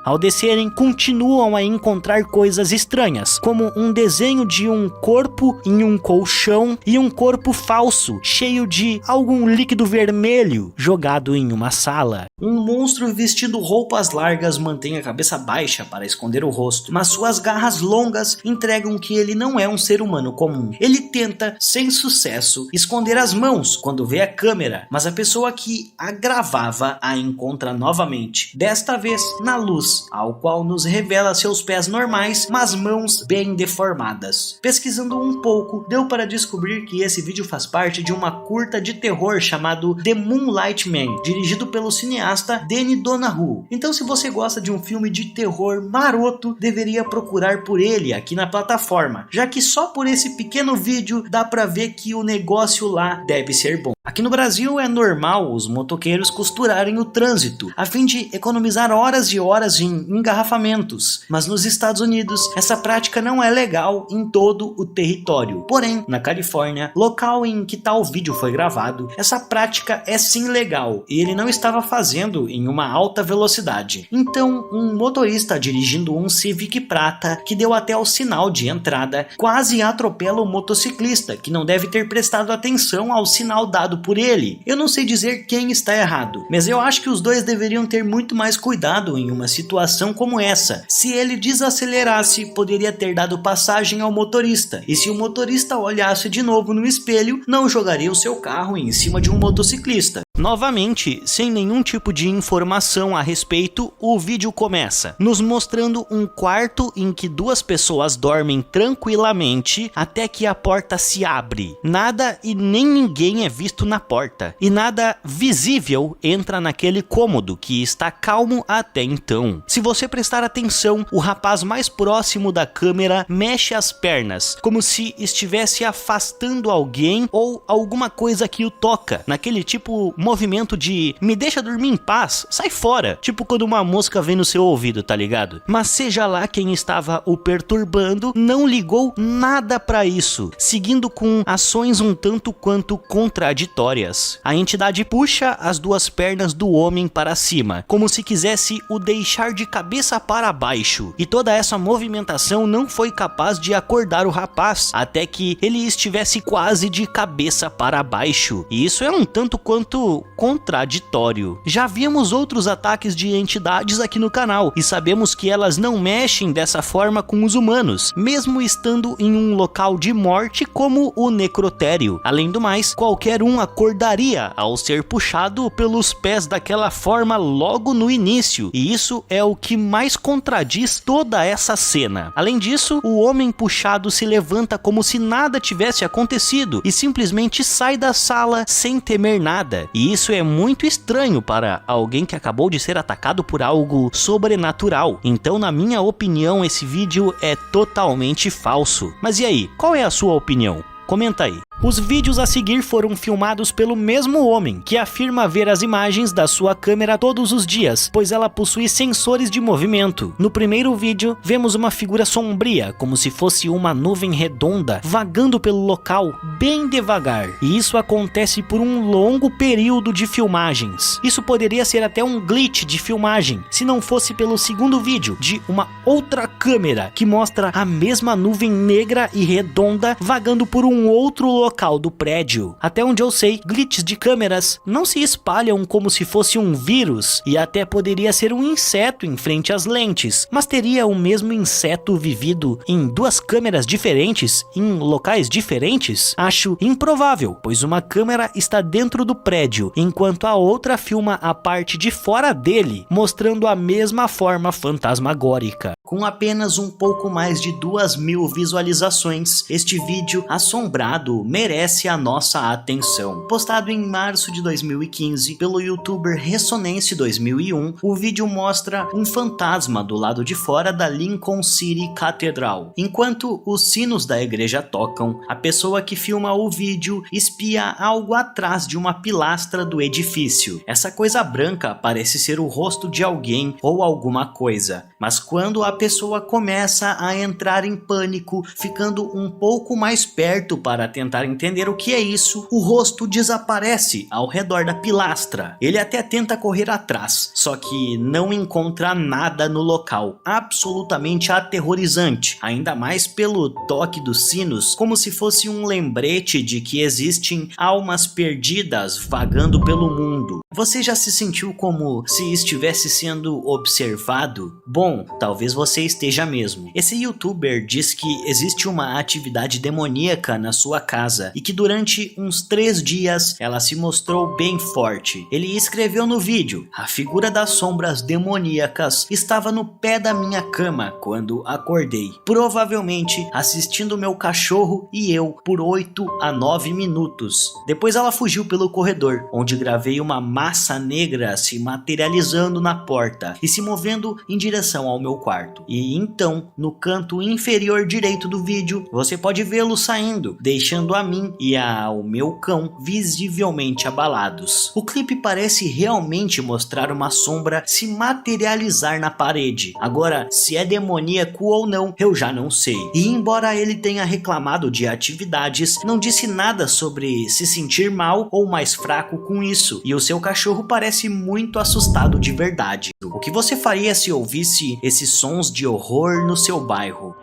Ao descerem, continuam a encontrar coisas estranhas, como um desenho de um corpo em um colchão e um corpo falso, cheio de algum líquido vermelho, jogado em uma sala. Um monstro vestido roupas largas mantém a cabeça baixa para esconder o rosto, mas suas garras longas entregam que ele não é um ser humano comum. Ele tenta, sem sucesso, esconder as mãos quando vê a câmera, mas a pessoa que a gravava a encontra novamente, desta vez na luz, ao qual nos revela seus pés normais, mas mãos bem deformadas. Pesquisando um pouco, deu para descobrir que esse vídeo faz parte de uma curta de terror chamado The Moonlight Man, dirigido pelo cineasta Danny Donahue. Então se você gosta de um filme de terror maroto, deveria procurar por ele aqui na plataforma, já que só por esse pequeno vídeo dá para ver que o negócio lá deve ser bom. Aqui no Brasil é normal os motoqueiros costurarem o trânsito, a fim de economizar horas e horas em engarrafamentos, mas nos Estados Unidos essa prática não é legal em todo o território. Porém, na Califórnia, local em que tal vídeo foi gravado, essa prática é sim legal e ele não estava fazendo em uma alta velocidade. Então, um motorista dirigindo um Civic prata, que deu até o sinal de entrada, quase atropela o motociclista, que não deve ter prestado atenção ao sinal dado por ele. Eu não sei dizer quem está errado, mas eu acho que os dois deveriam ter muito mais cuidado em uma situação como essa. Se ele desacelerasse, poderia ter dado passagem ao motorista, e se o motorista olhasse de novo no espelho, não jogaria o seu carro em cima de um motociclista. Novamente, sem nenhum tipo de informação a respeito, o vídeo começa nos mostrando um quarto em que duas pessoas dormem tranquilamente até que a porta se abre. Nada e nem ninguém é visto na porta, e nada visível entra naquele cômodo que está calmo até então. Se você prestar atenção, o rapaz mais próximo da câmera mexe as pernas, como se estivesse afastando alguém ou alguma coisa que o toca, naquele tipo movimento de me deixa dormir em paz, sai fora, tipo quando uma mosca vem no seu ouvido, tá ligado? Mas seja lá quem estava o perturbando, não ligou nada pra isso, seguindo com ações um tanto quanto contraditórias. A entidade puxa as duas pernas do homem para cima, como se quisesse o deixar de cabeça para baixo, e toda essa movimentação não foi capaz de acordar o rapaz, até que ele estivesse quase de cabeça para baixo, e isso é um tanto quanto contraditório. Já vimos outros ataques de entidades aqui no canal, e sabemos que elas não mexem dessa forma com os humanos, mesmo estando em um local de morte como o necrotério. Além do mais, qualquer um acordaria ao ser puxado pelos pés daquela forma logo no início, e isso é o que mais contradiz toda essa cena. Além disso, o homem puxado se levanta como se nada tivesse acontecido e simplesmente sai da sala sem temer nada, e isso é muito estranho para alguém que acabou de ser atacado por algo sobrenatural. Então, na minha opinião, esse vídeo é totalmente falso. Mas e aí, qual é a sua opinião? Comenta aí. Os vídeos a seguir foram filmados pelo mesmo homem, que afirma ver as imagens da sua câmera todos os dias, pois ela possui sensores de movimento. No primeiro vídeo, vemos uma figura sombria, como se fosse uma nuvem redonda, vagando pelo local bem devagar. E isso acontece por um longo período de filmagens. Isso poderia ser até um glitch de filmagem, se não fosse pelo segundo vídeo, de uma outra câmera, que mostra a mesma nuvem negra e redonda vagando por um outro local do prédio. Até onde eu sei, glitches de câmeras não se espalham como se fosse um vírus, e até poderia ser um inseto em frente às lentes, mas teria o mesmo inseto vivido em duas câmeras diferentes, em locais diferentes? Acho improvável, pois uma câmera está dentro do prédio, enquanto a outra filma a parte de fora dele, mostrando a mesma forma fantasmagórica. Com apenas um pouco mais de 2.000 visualizações, este vídeo assombrado merece a nossa atenção. Postado em março de 2015 pelo youtuber Ressonance 2001, o vídeo mostra um fantasma do lado de fora da Lincoln City Cathedral. Enquanto os sinos da igreja tocam, a pessoa que filma o vídeo espia algo atrás de uma pilastra do edifício. Essa coisa branca parece ser o rosto de alguém ou alguma coisa, mas quando a pessoa começa a entrar em pânico, ficando um pouco mais perto para tentar entender o que é isso, o rosto desaparece ao redor da pilastra. Ele até tenta correr atrás, só que não encontra nada no local. Absolutamente aterrorizante, ainda mais pelo toque dos sinos, como se fosse um lembrete de que existem almas perdidas vagando pelo mundo. Você já se sentiu como se estivesse sendo observado? Bom, talvez você esteja mesmo. Esse youtuber diz que existe uma atividade demoníaca na sua casa e que durante uns 3 dias ela se mostrou bem forte. Ele escreveu no vídeo: a figura das sombras demoníacas estava no pé da minha cama quando acordei, provavelmente assistindo meu cachorro e eu por 8 a 9 minutos. Depois ela fugiu pelo corredor, onde gravei uma massa negra se materializando na porta e se movendo em direção ao meu quarto. E então, no canto inferior direito do vídeo, você pode vê-lo saindo, deixando a mim e ao meu cão visivelmente abalados. O clipe parece realmente mostrar uma sombra se materializar na parede. Agora, se é demoníaco ou não, eu já não sei. E embora ele tenha reclamado de atividades, não disse nada sobre se sentir mal ou mais fraco com isso. E o seu cachorro parece muito assustado de verdade. O que você faria se ouvisse esses sons de horror no seu bairro?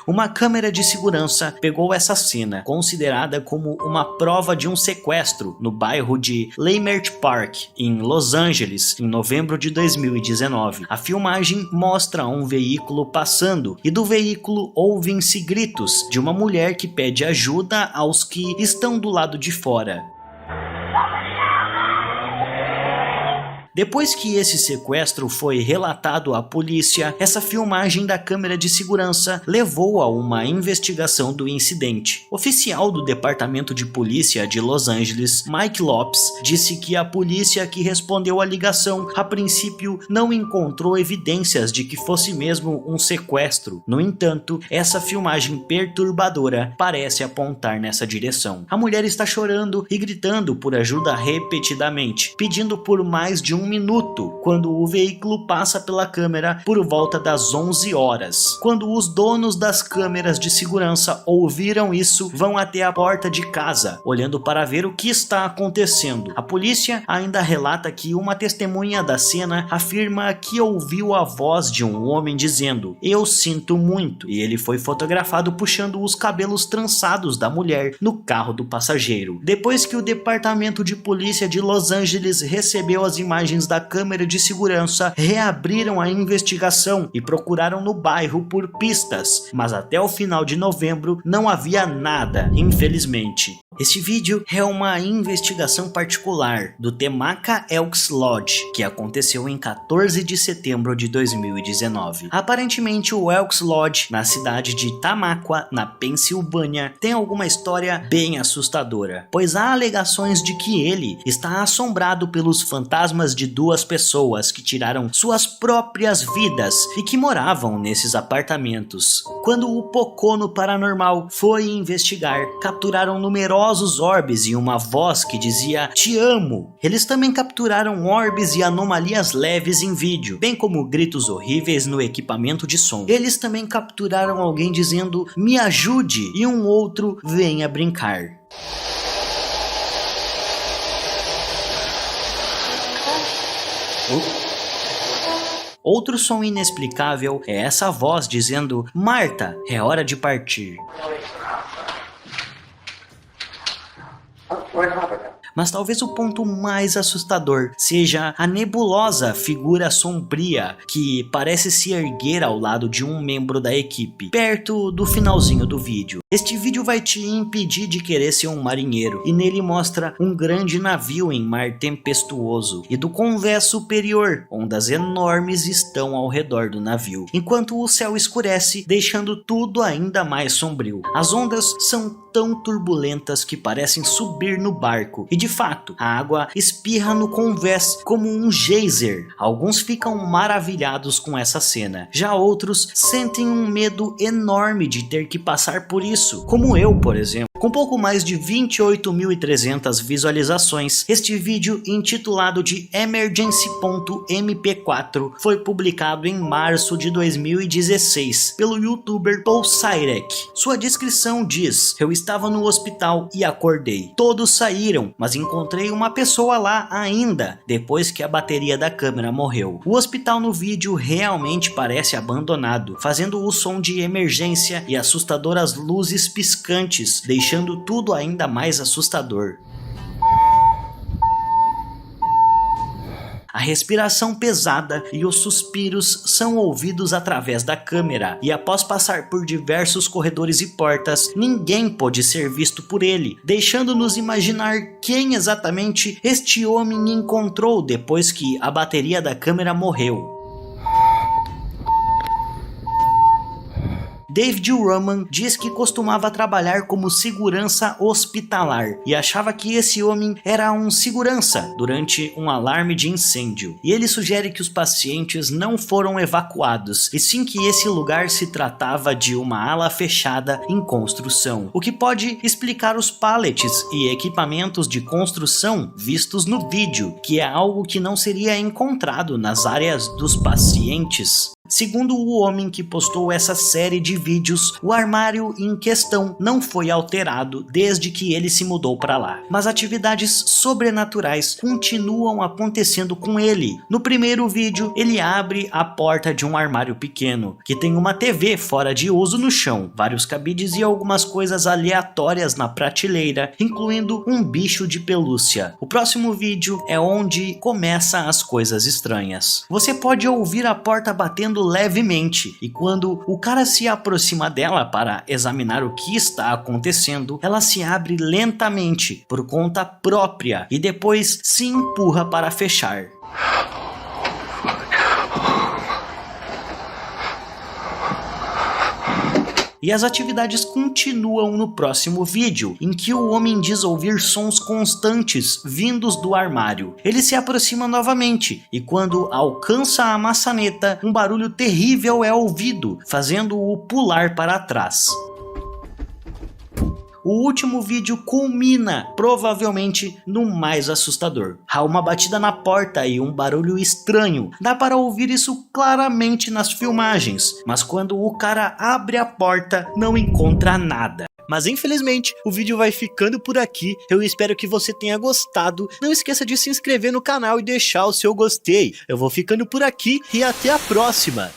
Uma câmera de segurança pegou essa cena, considerada como uma prova de um sequestro, no bairro de Leimert Park, em Los Angeles, em novembro de 2019. A filmagem mostra um veículo passando e do veículo ouvem-se gritos de uma mulher que pede ajuda aos que estão do lado de fora. Depois que esse sequestro foi relatado à polícia, essa filmagem da câmera de segurança levou a uma investigação do incidente. Oficial do Departamento de Polícia de Los Angeles, Mike Lopes, disse que a polícia que respondeu à ligação, a princípio, não encontrou evidências de que fosse mesmo um sequestro. No entanto, essa filmagem perturbadora parece apontar nessa direção. A mulher está chorando e gritando por ajuda repetidamente, pedindo por mais de um minuto, quando o veículo passa pela câmera por volta das 11 horas. Quando os donos das câmeras de segurança ouviram isso, vão até a porta de casa, olhando para ver o que está acontecendo. A polícia ainda relata que uma testemunha da cena afirma que ouviu a voz de um homem dizendo: "Eu sinto muito", e ele foi fotografado puxando os cabelos trançados da mulher no carro do passageiro. Depois que o Departamento de Polícia de Los Angeles recebeu as imagens da câmera de segurança, reabriram a investigação e procuraram no bairro por pistas, mas até o final de novembro não havia nada, infelizmente. Este vídeo é uma investigação particular do Temecula Elks Lodge, que aconteceu em 14 de setembro de 2019. Aparentemente, o Elks Lodge, na cidade de Tamaqua, na Pensilvânia, tem alguma história bem assustadora, pois há alegações de que ele está assombrado pelos fantasmas de duas pessoas que tiraram suas próprias vidas e que moravam nesses apartamentos. Quando o Pocono Paranormal foi investigar, capturaram numerosos orbes e uma voz que dizia "te amo". Eles também capturaram orbes e anomalias leves em vídeo, bem como gritos horríveis no equipamento de som. Eles também capturaram alguém dizendo "me ajude" e um outro "venha brincar". Outro som inexplicável é essa voz dizendo "Marta, é hora de partir". Mas talvez o ponto mais assustador seja a nebulosa figura sombria que parece se erguer ao lado de um membro da equipe, perto do finalzinho do vídeo. Este vídeo vai te impedir de querer ser um marinheiro, e nele mostra um grande navio em mar tempestuoso, e do convés superior, ondas enormes estão ao redor do navio, enquanto o céu escurece, deixando tudo ainda mais sombrio. As ondas são tão turbulentas que parecem subir no barco, e de fato, a água espirra no convés como um geyser. Alguns ficam maravilhados com essa cena, já outros sentem um medo enorme de ter que passar por isso, como eu, por exemplo. Com pouco mais de 28.300 visualizações, este vídeo, intitulado de Emergency.mp4, foi publicado em março de 2016 pelo youtuber Paul Sirek. Sua descrição diz: "Eu estava no hospital e acordei. Todos saíram, mas encontrei uma pessoa lá ainda, depois que a bateria da câmera morreu. O hospital no vídeo realmente parece abandonado, fazendo o som de emergência e assustadoras luzes piscantes, deixando tudo ainda mais assustador. A respiração pesada e os suspiros são ouvidos através da câmera, e após passar por diversos corredores e portas, ninguém pôde ser visto por ele, deixando-nos imaginar quem exatamente este homem encontrou depois que a bateria da câmera morreu. David Roman diz que costumava trabalhar como segurança hospitalar e achava que esse homem era um segurança durante um alarme de incêndio. E ele sugere que os pacientes não foram evacuados, e sim que esse lugar se tratava de uma ala fechada em construção, o que pode explicar os pallets e equipamentos de construção vistos no vídeo, que é algo que não seria encontrado nas áreas dos pacientes. Segundo o homem que postou essa série de vídeos, o armário em questão não foi alterado desde que ele se mudou para lá, mas atividades sobrenaturais continuam acontecendo com ele. No primeiro vídeo, ele abre a porta de um armário pequeno, que tem uma TV fora de uso no chão, vários cabides e algumas coisas aleatórias na prateleira, incluindo um bicho de pelúcia. O próximo vídeo é onde começam as coisas estranhas. Você pode ouvir a porta batendo levemente, e quando o cara se aproxima dela para examinar o que está acontecendo, ela se abre lentamente por conta própria e depois se empurra para fechar. E as atividades continuam no próximo vídeo, em que o homem diz ouvir sons constantes vindos do armário. Ele se aproxima novamente, e quando alcança a maçaneta, um barulho terrível é ouvido, fazendo-o pular para trás. O último vídeo culmina, provavelmente, no mais assustador. Há uma batida na porta e um barulho estranho. Dá para ouvir isso claramente nas filmagens, mas quando o cara abre a porta, não encontra nada. Mas infelizmente o vídeo vai ficando por aqui. Eu espero que você tenha gostado. Não esqueça de se inscrever no canal e deixar o seu gostei. Eu vou ficando por aqui e até a próxima.